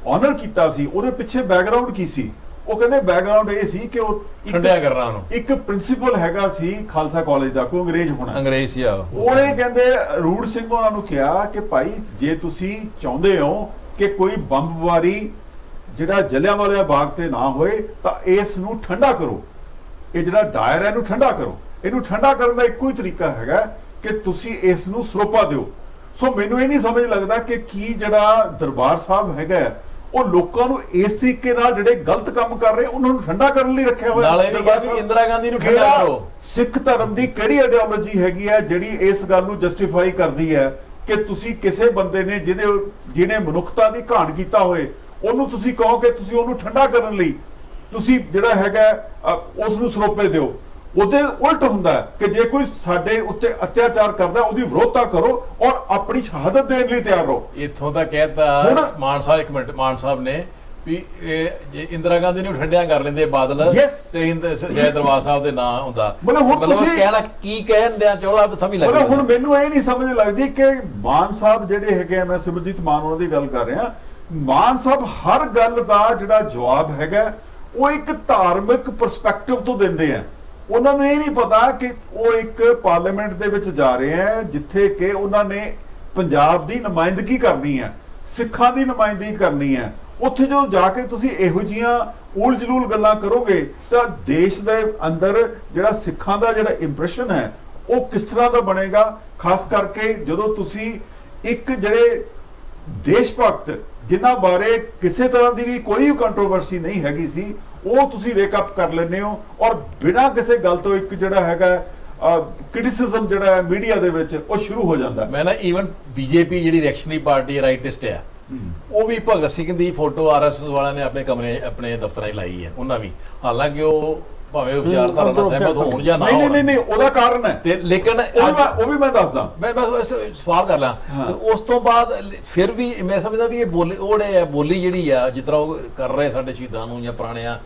ਆਨਰ ਕੀਤਾ ਸੀ ਉਹਦੇ ਪਿੱਛੇ ਬੈਕਗ੍ਰਾਉਂਡ ਕੀ ਸੀ, ਉਹ ਕਹਿੰਦੇ ਬੈਕਗ੍ਰਾਉਂਡ ਇਹ ਸੀ ਕਿ ਉਹ ਠੰਡਿਆ ਕਰਨਾ ਉਹਨੂੰ, ਇੱਕ ਪ੍ਰਿੰਸੀਪਲ ਹੈਗਾ ਸੀ ਖਾਲਸਾ ਕਾਲਜ ਦਾ, ਕੋਈ ਅੰਗਰੇਜ਼ ਹੋਣਾ, ਅੰਗਰੇਜ਼ ਸੀ ਆ ਉਹਨੇ ਕਹਿੰਦੇ ਰੂੜ ਸਿੰਘ ਉਹਨਾਂ ਨੂੰ ਕਿਹਾ ਕਿ ਭਾਈ ਜੇ ਤੁਸੀਂ ਚਾਹੁੰਦੇ ਹੋ ਕਿ ਕੋਈ ਬੰਬਵਾਰੀ ਜਿਹੜਾ ਜਲਿਆਂਵਾਲਾ ਬਾਗ ਤੇ ਨਾ ਹੋਏ ਤਾਂ ਇਸ ਨੂੰ ਠੰਡਾ ਕਰੋ, ਇਹ ਜਿਹੜਾ ਡਾਇਰ ਹੈ ਇਹਨੂੰ ਠੰਡਾ ਕਰੋ। ਇਹਨੂੰ ਠੰਡਾ ਕਰਨ ਦਾ ਇੱਕੋ ਹੀ ਤਰੀਕਾ ਹੈਗਾ ਕਿ ਤੁਸੀਂ ਇਸ ਨੂੰ ਸਰੋਪਾ ਦਿਓ। ਸੋ ਮੈਨੂੰ ਇਹ ਨਹੀਂ ਸਮਝ ਲੱਗਦਾ ਕਿ ਕੀ ਜਿਹੜਾ ਦਰਬਾਰ ਸਾਹਿਬ ਹੈਗਾ ਉਹ ਲੋਕਾਂ ਨੂੰ ਇਸ ਤਰੀਕੇ ਨਾਲ ਜਿਹੜੇ ਗਲਤ ਕੰਮ ਕਰ ਰਹੇ ਉਹਨਾਂ ਨੂੰ ਠੰਡਾ ਕਰਨ ਲਈ ਰੱਖਿਆ ਹੋਇਆ। ਨਾਲੇ ਵੀ ਕਿਹਾ ਵੀ ਇੰਦਰਾ ਗਾਂਧੀ ਨੂੰ ਠੰਡਾ ਕਰੋ। ਸਿੱਖ ਧਰਮ ਦੀ ਕਿਹੜੀ ਆਈਡੀਓਲੋਜੀ ਹੈਗੀ ਹੈ ਜਿਹੜੀ ਇਸ ਗੱਲ ਨੂੰ ਜਸਟੀਫਾਈ ਕਰਦੀ ਹੈ ਕਿ ਤੁਸੀਂ ਕਿਸੇ ਬੰਦੇ ਨੇ ਜਿਹਨੇ ਮਨੁੱਖਤਾ ਦੀ ਘਾਣ ਕੀਤਾ ਹੋਏ ਉਹਨੂੰ ਤੁਸੀਂ ਕਹੋ ਕਿ ਤੁਸੀਂ ਉਹਨੂੰ ਠੰਡਾ ਕਰਨ ਲਈ ਤੁਸੀਂ ਜਿਹੜਾ ਹੈਗਾ ਉਸ ਨੂੰ ਸਰੋਪੇ ਦਿਓ। ਉਹਦੇ ਉਲਟ ਹੁੰਦਾ ਕਿ ਜੇ ਕੋਈ ਸਾਡੇ ਉੱਤੇ ਅਤਿਆਚਾਰ ਕਰਦਾ ਉਹਦੀ ਵਿਰੋਧਤਾ ਕਰੋ ਔਰ ਆਪਣੀ ਸ਼ਹਾਦਤ ਦੇਣ ਲਈ ਤਿਆਰ ਰਹੋ। ਇੱਥੋਂ ਤਾਂ ਕਹਿਤਾ ਮਾਨ ਸਾਹਿਬ, ਇੱਕ ਮਿੰਟ, ਮਾਨ ਸਾਹਿਬ ਨੇ ਵੀ ਜੇ ਇੰਦਰਾ ਗਾਂਧੀ ਨੂੰ ਠੰਡਿਆ ਕਰ ਲੈਂਦੇ ਬਾਦਲ ਤੇ ਜੈ ਦਰਬਾਰ ਸਾਹਿਬ ਦੇ ਨਾਂ ਹੁੰਦਾ, ਮਤਲਬ ਤੁਸੀਂ ਕਹਿਣਾ ਕੀ ਕਹਿੰਦੇ ਚਾਹੁੰਦਾ ਸਮਝ ਲੱਗ ਹੁਣ ਮੈਨੂੰ ਇਹ ਨਹੀਂ ਸਮਝ ਲੱਗਦੀ ਕਿ ਮਾਨ ਸਾਹਿਬ ਜਿਹੜੇ ਹੈਗੇ ਆ, ਮੈਂ ਸਿਮਰਜੀਤ ਮਾਨ ਉਹਨਾਂ ਦੀ ਗੱਲ ਕਰ ਰਿਹਾ, ਮਾਨ ਸਾਹਿਬ ਹਰ ਗੱਲ ਦਾ ਜਿਹੜਾ ਜਵਾਬ ਹੈਗਾ ਉਹ ਇੱਕ ਧਾਰਮਿਕ ਪਰਸਪੈਕਟਿਵ ਤੋਂ ਦਿੰਦੇ ਆ। ਉਹਨਾਂ ਨੂੰ ਇਹ ਨਹੀਂ ਪਤਾ ਕਿ ਉਹ ਇੱਕ ਪਾਰਲੀਮੈਂਟ ਦੇ ਵਿੱਚ ਜਾ ਰਹੇ ਆ ਜਿੱਥੇ ਕਿ ਉਹਨਾਂ ਨੇ ਪੰਜਾਬ ਦੀ ਨੁਮਾਇੰਦਗੀ ਕਰਨੀ ਹੈ, ਸਿੱਖਾਂ ਦੀ ਨੁਮਾਇੰਦਗੀ ਕਰਨੀ ਹੈ। ਉੱਥੇ ਜਦੋਂ ਜਾ ਕੇ ਤੁਸੀਂ ਇਹੋ ਜੀਆਂ ਉਲ ਜਲੂਲ ਗੱਲਾਂ ਕਰੋਗੇ ਤਾਂ ਦੇਸ਼ ਦੇ ਅੰਦਰ ਜਿਹੜਾ ਸਿੱਖਾਂ ਦਾ ਜਿਹੜਾ ਇੰਪ੍ਰੈਸ਼ਨ ਹੈ ਉਹ ਕਿਸ ਤਰ੍ਹਾਂ ਦਾ ਬਣੇਗਾ। ਖਾਸ ਕਰਕੇ ਜਦੋਂ ਤੁਸੀਂ ਇੱਕ ਜਿਹੜੇ ਦੇਸ਼ ਭਗਤ ਜਿਨ੍ਹਾਂ ਬਾਰੇ ਕਿਸੇ ਤਰ੍ਹਾਂ ਦੀ ਵੀ ਕੋਈ ਕੰਟਰੋਵਰਸੀ ਨਹੀਂ ਹੈਗੀ ਸੀ ਉਹ ਤੁਸੀਂ ਰੇਕ ਅਪ ਕਰ ਲੈਂਦੇ ਹੋ ਔਰ ਬਿਨਾਂ ਕਿਸੇ ਗੱਲ ਤੋਂ ਇੱਕ ਜਿਹੜਾ ਹੈਗਾ ਕ੍ਰਿਟਿਸਿਜ਼ਮ ਜਿਹੜਾ ਹੈ ਮੀਡੀਆ ਦੇ ਵਿੱਚ ਉਹ ਸ਼ੁਰੂ ਹੋ ਜਾਂਦਾ। ਮੈਂ ਨਾ ਈਵਨ ਬੀਜੇਪੀ ਜਿਹੜੀ ਰਿਐਕਸ਼ਨਰੀ ਪਾਰਟੀ ਰਾਈਟਿਸਟ ਆ ਉਹ ਵੀ ਭਗਤ ਸਿੰਘ ਦੀ ਫੋਟੋ ਆਰਐਸਐਸ ਵਾਲਿਆਂ ਨੇ ਆਪਣੇ ਦਫ਼ਤਰਾਂ 'ਚ ਲਾਈ ਹੈ ਉਹਨਾਂ ਵੀ, ਹਾਲਾਂਕਿ ਉਹ ਭਾਵੇਂ ਵਿਚਾਰਧਾਰਾ ਨਾਲ ਸਹਿਮਤ ਹੋਣ ਜਾਂ ਨਾ ਹੋਣ। ਨਹੀਂ ਉਹਦਾ ਕਾਰਨ ਹੈ ਤੇ ਲੇਕਿਨ ਉਹ ਵੀ ਮੈਂ ਦੱਸਦਾ, ਮੈਂ ਸਵਾਲ ਕਰ ਲਾਂ ਤੇ ਉਸ ਤੋਂ ਬਾਅਦ ਫਿਰ ਵੀ ਮੈਂ ਸਮਝਦਾ ਵੀ ਇਹ ਬੋਲੀ ਜਿਹੜੀ ਆ ਜਿਸ ਤਰ੍ਹਾਂ ਉਹ ਕਰ ਰਹੇ ਸਾਡੇ ਸ਼ਹੀਦਾਂ ਨੂੰ ਜਾਂ ਪੁਰਾਣਿਆਂ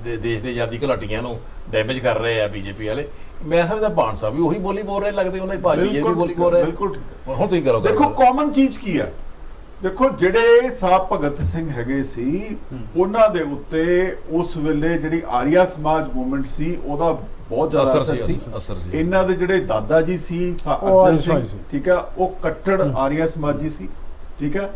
ਦੇਸ਼ ਦੇ ਆਜ਼ਾਦੀ ਘੁਲਾਟੀਆਂ ਨੂੰ ਡੈਮੇਜ ਕਰ ਰਹੇ ਆ ਬੀਜੇਪੀ ਵਾਲੇ, ਮੈਂ ਸਮਝਦਾ ਬਾਣ ਸਾਹਿਬ ਵੀ ਉਹੀ ਬੋਲੀ ਬੋਲ ਰਹੇ ਲੱਗਦੇ, ਉਹਨਾਂ ਦੀ ਭਾਜੀ ਇਹ ਵੀ ਬੋਲੀ ਬੋਲ ਰਹੇ। ਬਿਲਕੁਲ ਹੁਣ ਤੁਸੀਂ ਕਰੋ। ਦੇਖੋ ਕਾਮਨ ਚੀਜ਼ ਕੀ ਹੈ, ਦੇਖੋ ਜਿਹੜੇ ਸਾਹਿਬ ਭਗਤ ਸਿੰਘ ਹੈਗੇ ਸੀ ਉਹਨਾਂ ਦੇ ਉੱਤੇ ਉਸ ਵੇਲੇ ਜਿਹੜੀ ਆਰੀਆ ਸਮਾਜ ਮੂਵਮੈਂਟ ਸੀ ਉਹਦਾ ਬਹੁਤ ਜ਼ਿਆਦਾ ਅਸਰ ਸੀ। ਇਹਨਾਂ ਦੇ ਜਿਹੜੇ ਦਾਦਾ ਜੀ ਸੀ ਅਰਜਨ ਸਿੰਘ, ਠੀਕ ਹੈ, ਉਹ ਕੱਟੜ ਆਰੀਆ ਸਮਾਜੀ ਸੀ, ਠੀਕ ਹੈ,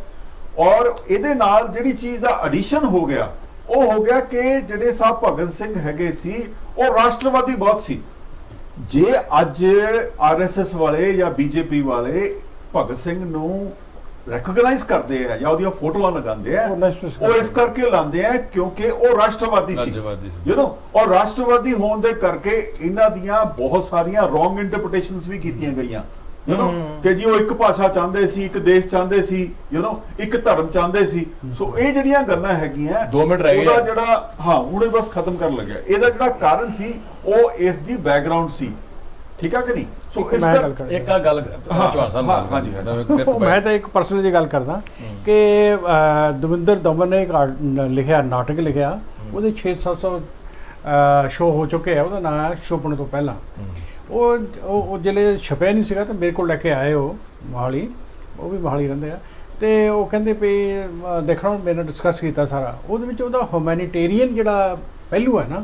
ਔਰ ਇਹਦੇ ਨਾਲ ਜਿਹੜੀ ਚੀਜ਼ ਦਾ ਐਡੀਸ਼ਨ ਹੋ ਗਿਆ ਉਹ ਹੋ ਗਿਆ ਕਿ ਜਿਹੜੇ ਸਾਹਿਬ ਭਗਤ ਸਿੰਘ ਹੈਗੇ ਸੀ ਉਹ ਰਾਸ਼ਟਰਵਾਦੀ ਬਹੁਤ ਸੀ। ਜੇ ਅੱਜ ਆਰਐਸਐਸ ਵਾਲੇ ਜਾਂ ਬੀਜੇਪੀ ਵਾਲੇ ਭਗਤ ਸਿੰਘ ਨੂੰ ਰੈਕਗਨਾਈਜ਼ ਕਰਦੇ ਆ ਜਾਂ ਉਹਦੀਆਂ ਫੋਟੋਆਂ ਲਗਾਉਂਦੇ ਆ ਉਹ ਇਸ ਕਰਕੇ ਲਾਉਂਦੇ ਆ ਕਿਉਂਕਿ ਉਹ ਰਾਸ਼ਟਰਵਾਦੀ ਸੀ, ਯੂ نو, ਔਰ ਰਾਸ਼ਟਰਵਾਦੀ ਹੋਣ ਦੇ ਕਰਕੇ ਇਹਨਾਂ ਦੀਆਂ ਬਹੁਤ ਸਾਰੀਆਂ ਰੋਂਗ ਇੰਟਰਪ੍ਰੀਟੇਸ਼ਨਸ ਵੀ ਕੀਤੀਆਂ ਗਈਆਂ, ਯੂ نو, ਕਿ ਜੀ ਉਹ ਇੱਕ ਭਾਸ਼ਾ ਚਾਹੁੰਦੇ ਸੀ, ਇੱਕ ਦੇਸ਼ ਚਾਹੁੰਦੇ ਸੀ, ਯੂ نو, ਇੱਕ ਧਰਮ ਚਾਹੁੰਦੇ ਸੀ। ਸੋ ਇਹ ਜਿਹੜੀਆਂ ਗੱਲਾਂ ਹੈਗੀਆਂ 2 ਮਿੰਟ ਰਹਿ ਗਏ ਉਹਦਾ ਜਿਹੜਾ ਹੁਣੇ ਬਸ ਖਤਮ ਕਰਨ ਲੱਗਿਆ, ਇਹਦਾ ਜਿਹੜਾ ਕਾਰਨ ਸੀ ਉਹ ਇਸ ਦੀ ਬੈਕਗ੍ਰਾਉਂਡ ਸੀ, ਠੀਕ ਹੈ ਕਿ ਨਹੀਂ। ਸੋ ਇਸ ਇੱਕ ਆ ਗੱਲ ਮੈਂ ਤਾਂ ਇੱਕ ਪਰਸਨਲ ਜੀ ਗੱਲ ਕਰਦਾ ਕਿ ਦਵਿੰਦਰ ਦਮਨ ਨੇ ਇੱਕ ਲਿਖਿਆ, ਨਾਟਕ ਲਿਖਿਆ, ਉਹਦੇ 600-700 ਸ਼ੋਅ ਹੋ ਚੁੱਕੇ ਆ, ਉਹਦਾ ਨਾਮ ਹੈ ਛੁਪਣ ਤੋਂ ਪਹਿਲਾਂ। ਉਹ ਜਿਹੜੇ ਛਪਿਆ ਨਹੀਂ ਸੀਗਾ ਤਾਂ ਮੇਰੇ ਕੋਲ ਲੈ ਕੇ ਆਏ ਉਹ ਮੋਹਾਲੀ, ਉਹ ਵੀ ਮੋਹਾਲੀ ਰਹਿੰਦੇ ਆ, ਤੇ ਉਹ ਕਹਿੰਦੇ ਵੀ ਦੇਖਣਾ ਮੇਰੇ ਨਾਲ ਡਿਸਕਸ ਕੀਤਾ ਸਾਰਾ, ਉਹਦੇ ਵਿੱਚ ਉਹਦਾ ਹਿਊਮੈਨਿਟੇਰੀਅਨ ਜਿਹੜਾ ਪਹਿਲੂ ਹੈ ਨਾ,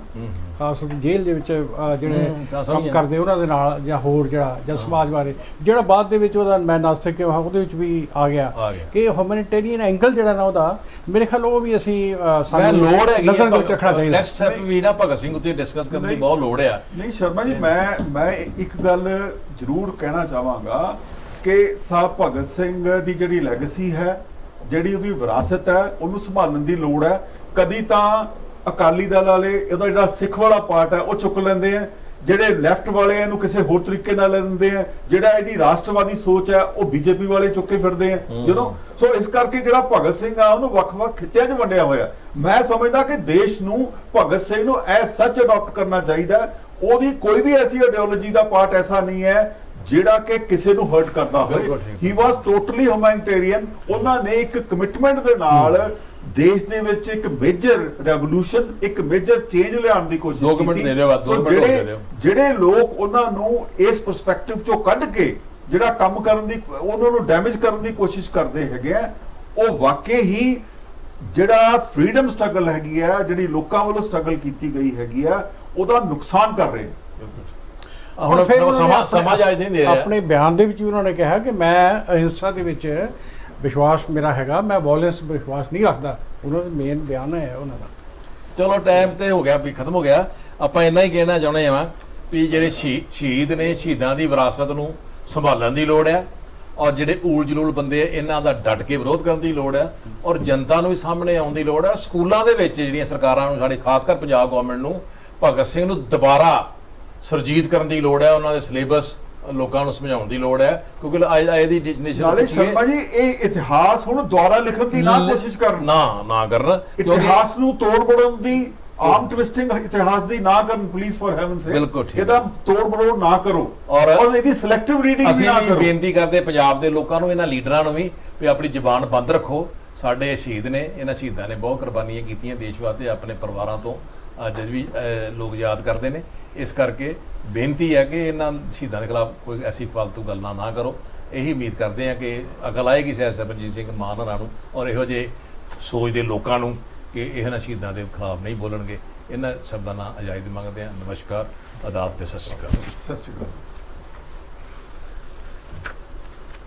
ਖਾਸ ਤੌਰ ਤੇ ਜੇਲ੍ਹ ਦੇ ਵਿੱਚ ਜਿਹੜੇ ਕੰਮ ਕਰਦੇ ਉਹਨਾਂ ਦੇ ਨਾਲ ਜਾਂ ਹੋਰ ਜਿਹੜਾ ਜਾਂ ਸਮਾਜ ਬਾਰੇ ਜਿਹੜਾ ਬਾਅਦ ਦੇ ਵਿੱਚ ਉਹਦਾ ਮੈਂ ਨਾਸਤਿਕ ਉਹਦੇ ਵਿੱਚ ਵੀ ਆ ਗਿਆ ਕਿ ਹਿਊਮੈਨਿਟੇਰੀਅਨ ਐਂਗਲ ਜਿਹੜਾ ਨਾ ਉਹਦਾ ਮੇਰੇ ਖਿਆਲ ਉਹ ਵੀ ਅਸੀਂ ਸਾਨੂੰ ਲੋੜ ਹੈਗੀ ਨਜ਼ਰ ਦੇ ਵਿੱਚ ਰੱਖਣਾ ਚਾਹੀਦਾ। ਨੈਕਸਟ ਸਟੈਪ ਵੀ ਨਾ ਭਗਤ ਸਿੰਘ ਉੱਤੇ ਡਿਸਕਸ ਕਰਨ ਦੀ ਬਹੁਤ ਲੋੜ ਆ। ਨਹੀਂ ਸ਼ਰਮਾ ਜੀ, ਮੈਂ ਇੱਕ ਗੱਲ ਜ਼ਰੂਰ ਕਹਿਣਾ ਚਾਹਾਂਗਾ ਕਿ ਸਾਹਿਬ ਭਗਤ ਸਿੰਘ ਦੀ ਜਿਹੜੀ ਲੈਗੇਸੀ ਹੈ, ਜਿਹੜੀ ਉਹਦੀ ਵਿਰਾਸਤ ਹੈ, ਉਹਨੂੰ ਸੰਭਾਲਣ ਦੀ ਲੋੜ ਹੈ। ਕਦੀ ਤਾਂ ਅਕਾਲੀ ਦਲ ਵਾਲੇ ਇਹਦਾ ਜਿਹੜਾ ਸਿੱਖ ਵਾਲਾ ਪਾਰਟ ਹੈ ਉਹ ਚੁੱਕ ਲੈਂਦੇ ਆ, ਜਿਹੜੇ ਲੈਫਟ ਵਾਲੇ ਇਹਨੂੰ ਕਿਸੇ ਹੋਰ ਤਰੀਕੇ ਨਾਲ ਲੈਂਦੇ ਆ, ਜਿਹੜਾ ਇਹਦੀ ਰਾਸ਼ਟਰਵਾਦੀ ਸੋਚ ਹੈ ਉਹ ਬੀਜੇਪੀ ਵਾਲੇ ਚੁੱਕੇ ਫਿਰਦੇ ਆ, ਯੂ نو। ਸੋ ਇਸ ਕਰਕੇ ਜਿਹੜਾ ਭਗਤ ਸਿੰਘ ਆ ਉਹਨੂੰ ਵੱਖ-ਵੱਖ ਖਿੱਤਿਆਂ 'ਚ ਵੰਡਿਆ ਹੋਇਆ। ਮੈਂ ਸਮਝਦਾ ਕਿ ਦੇਸ਼ ਨੂੰ ਭਗਤ ਸਿੰਘ ਨੂੰ ਐਸ ਸੱਚ ਅਡਾਪਟ ਕਰਨਾ ਚਾਹੀਦਾ। ਉਹਦੀ ਕੋਈ ਵੀ ਐਸੀ ਆਈਡੀਓਲੋਜੀ ਦਾ ਪਾਰਟ ਐਸਾ ਨਹੀਂ ਹੈ ਜਿਹੜਾ ਕਿ ਕਿਸੇ ਨੂੰ ਹਰਟ ਕਰਦਾ ਹੋਵੇ। ਹੀ ਵਾਸ ਟੋਟਲੀ ਹਿਊਮੈਨਿਟੇਰੀਅਨ। ਉਹਨਾਂ ਨੇ ਇੱਕ ਕਮਿਟਮੈਂਟ ਦੇ ਨਾਲ ਦੇਸ਼ ਦੇ ਵਿੱਚ ਇੱਕ ਮੇਜਰ ਰੈਵੋਲੂਸ਼ਨ, ਇੱਕ ਮੇਜਰ ਚੇਂਜ ਲਿਆਉਣ ਦੀ ਕੋਸ਼ਿਸ਼ ਕੀਤੀ। ਜਿਹੜੇ ਲੋਕ ਉਹਨਾਂ ਨੂੰ ਇਸ ਪਰਸਪੈਕਟਿਵ ਚੋਂ ਕੱਢ ਕੇ ਜਿਹੜਾ ਕੰਮ ਕਰਨ ਦੀ, ਉਹਨਾਂ ਨੂੰ ਡੈਮੇਜ ਕਰਨ ਦੀ ਕੋਸ਼ਿਸ਼ ਕਰਦੇ ਹੈਗੇ ਆ, ਉਹ ਵਾਕਈ ਹੀ ਜਿਹੜਾ ਫਰੀडम ਸਟਰਗਲ ਹੈਗੀ ਆ, ਜਿਹੜੀ ਲੋਕਾਂ ਵੱਲੋਂ ਸਟਰਗਲ ਕੀਤੀ ਗਈ ਹੈਗੀ ਆ, ਉਹਦਾ ਨੁਕਸਾਨ ਕਰ ਰਹੇ ਨੇ। ਹੁਣ ਫਿਰ ਉਹਨਾਂ ਨੇ ਸਮਾਂ ਇਜਾਜ਼ਤ ਨਹੀਂ ਦੇ ਰਿਹਾ। ਆਪਣੇ ਬਿਆਨ ਦੇ ਵਿੱਚ ਉਹਨਾਂ ਨੇ ਕਿਹਾ ਕਿ ਮੈਂ ਅਹਿੰਸਾ ਦੇ ਵਿੱਚ ਵਿਸ਼ਵਾਸ ਮੇਰਾ ਹੈਗਾ, ਮੈਂ ਵਾਇਲੈਂਸ ਵਿਸ਼ਵਾਸ ਨਹੀਂ ਰੱਖਦਾ। ਉਹਨਾਂ ਦਾ ਮੇਨ ਬਿਆਨ ਹੈ ਉਹਨਾਂ ਦਾ। ਚਲੋ ਟਾਈਮ ਤੇ ਹੋ ਗਿਆ ਵੀ ਖਤਮ ਹੋ ਗਿਆ। ਆਪਾਂ ਇੰਨਾ ਹੀ ਕਹਿਣਾ ਚਾਹੁੰਦੇ ਹਾਂ ਵੀ ਜਿਹੜੇ ਸ਼ਹੀਦ ਨੇ, ਸ਼ਹੀਦਾਂ ਦੀ ਵਿਰਾਸਤ ਨੂੰ ਸੰਭਾਲਣ ਦੀ ਲੋੜ ਹੈ, ਔਰ ਜਿਹੜੇ ਊਲ ਜਲੂਲ ਬੰਦੇ ਆ ਇਹਨਾਂ ਦਾ ਡਟ ਕੇ ਵਿਰੋਧ ਕਰਨ ਦੀ ਲੋੜ ਹੈ, ਔਰ ਜਨਤਾ ਨੂੰ ਵੀ ਸਾਹਮਣੇ ਆਉਣ ਦੀ ਲੋੜ ਹੈ। ਸਕੂਲਾਂ ਦੇ ਵਿੱਚ ਜਿਹੜੀਆਂ ਸਰਕਾਰਾਂ ਨੂੰ, ਸਾਡੇ ਖਾਸ ਕਰ ਪੰਜਾਬ ਗਵਰਨਮੈਂਟ ਨੂੰ ਭਗਤ ਸਿੰਘ ਨੂੰ ਦੁਬਾਰਾ ਸੁਰਜੀਤ ਕਰਨ ਦੀ ਲੋੜ ਹੈ, ਉਹਨਾਂ ਦੇ ਸਿਲੇਬਸ ਲੋਕਾਂ ਨੂੰ ਸਮਝਾਉਣ ਦੀ ਲੋੜ ਹੈ, ਕਿਉਂਕਿ ਇਹਦੀ ਜਨਰੇਸ਼ਨ ਨਾਲੇ ਸ਼ਰਮਾ ਜੀ ਇਹ ਇਤਿਹਾਸ ਹੁਣ ਦੁਬਾਰਾ ਲਿਖਣ ਦੀ ਨਾ ਕੋਸ਼ਿਸ਼ ਕਰਨ, ਨਾ ਕਰਨ, ਇਤਿਹਾਸ ਨੂੰ ਤੋੜ ਮੜੋੜ ਦੀ, ਆਰਮ ਟਵਿਸਟਿੰਗ ਇਤਿਹਾਸ ਦੀ ਨਾ ਕਰਨ, ਪਲੀਜ਼ ਫॉर ਹੈਵਨ ਸੇ। ਬਿਲਕੁਲ ਠੀਕ। ਇਹਦਾ ਤੋੜ ਮੜੋੜ ਨਾ ਕਰੋ, ਔਰ ਇਹਦੀ ਸਿਲੈਕਟਿਵ ਰੀਡਿੰਗ ਅਸੀਂ ਨਾ ਵੀ ਕਰੋ। ਬੇਨਤੀ ਕਰਦੇ ਪੰਜਾਬ ਦੇ ਲੋਕਾਂ ਨੂੰ, ਇਹਨਾਂ ਲੀਡਰਾਂ ਨੂੰ ਵੀ ਆਪਣੀ ਜ਼ੁਬਾਨ ਬੰਦ ਰੱਖੋ। ਸਾਡੇ ਸ਼ਹੀਦ ਨੇ, ਇਹਨਾਂ ਸ਼ਹੀਦਾਂ ਨੇ ਬਹੁਤ ਕੁਰਬਾਨੀਆਂ ਕੀਤੀਆਂ ਦੇਸ਼ ਵਾਸਤੇ, ਆਪਣੇ ਪਰਿਵਾਰਾਂ ਤੋਂ ਅੱਜ ਵੀ ਲੋਕ ਯਾਦ ਕਰਦੇ ਨੇ। ਇਸ ਕਰਕੇ ਬੇਨਤੀ ਹੈ ਕਿ ਇਹਨਾਂ ਸ਼ਹੀਦਾਂ ਦੇ ਖਿਲਾਫ ਕੋਈ ਐਸੀ ਫालतू ਗੱਲਾਂ ਨਾ ਕਰੋ। ਇਹੀ ਉਮੀਦ ਕਰਦੇ ਹਾਂ ਕਿ ਅਕਲ ਆਏਗੀ ਸ਼ਾਇਦ ਸਰਬਜੀਤ ਸਿੰਘ ਮਾਨ ਹੋਰਾਂ ਨੂੰ, ਔਰ ਇਹੋ ਜਿਹੇ ਸੋਚਦੇ ਲੋਕਾਂ ਨੂੰ ਕਿ ਇਹਨਾਂ ਸ਼ਹੀਦਾਂ ਦੇ ਖਿਲਾਫ ਨਹੀਂ ਬੋਲਣਗੇ। ਇਹਨਾਂ ਸ਼ਬਦਾਂ ਨਾਲ ਇਜਾਜ਼ਤ ਮੰਗਦੇ ਹਾਂ। ਨਮਸਕਾਰ, ਆਦਾਬ ਤੇ ਸਤਿ ਸ਼੍ਰੀ ਅਕਾਲ। ਸਤਿ ਸ਼੍ਰੀ ਅਕਾਲ।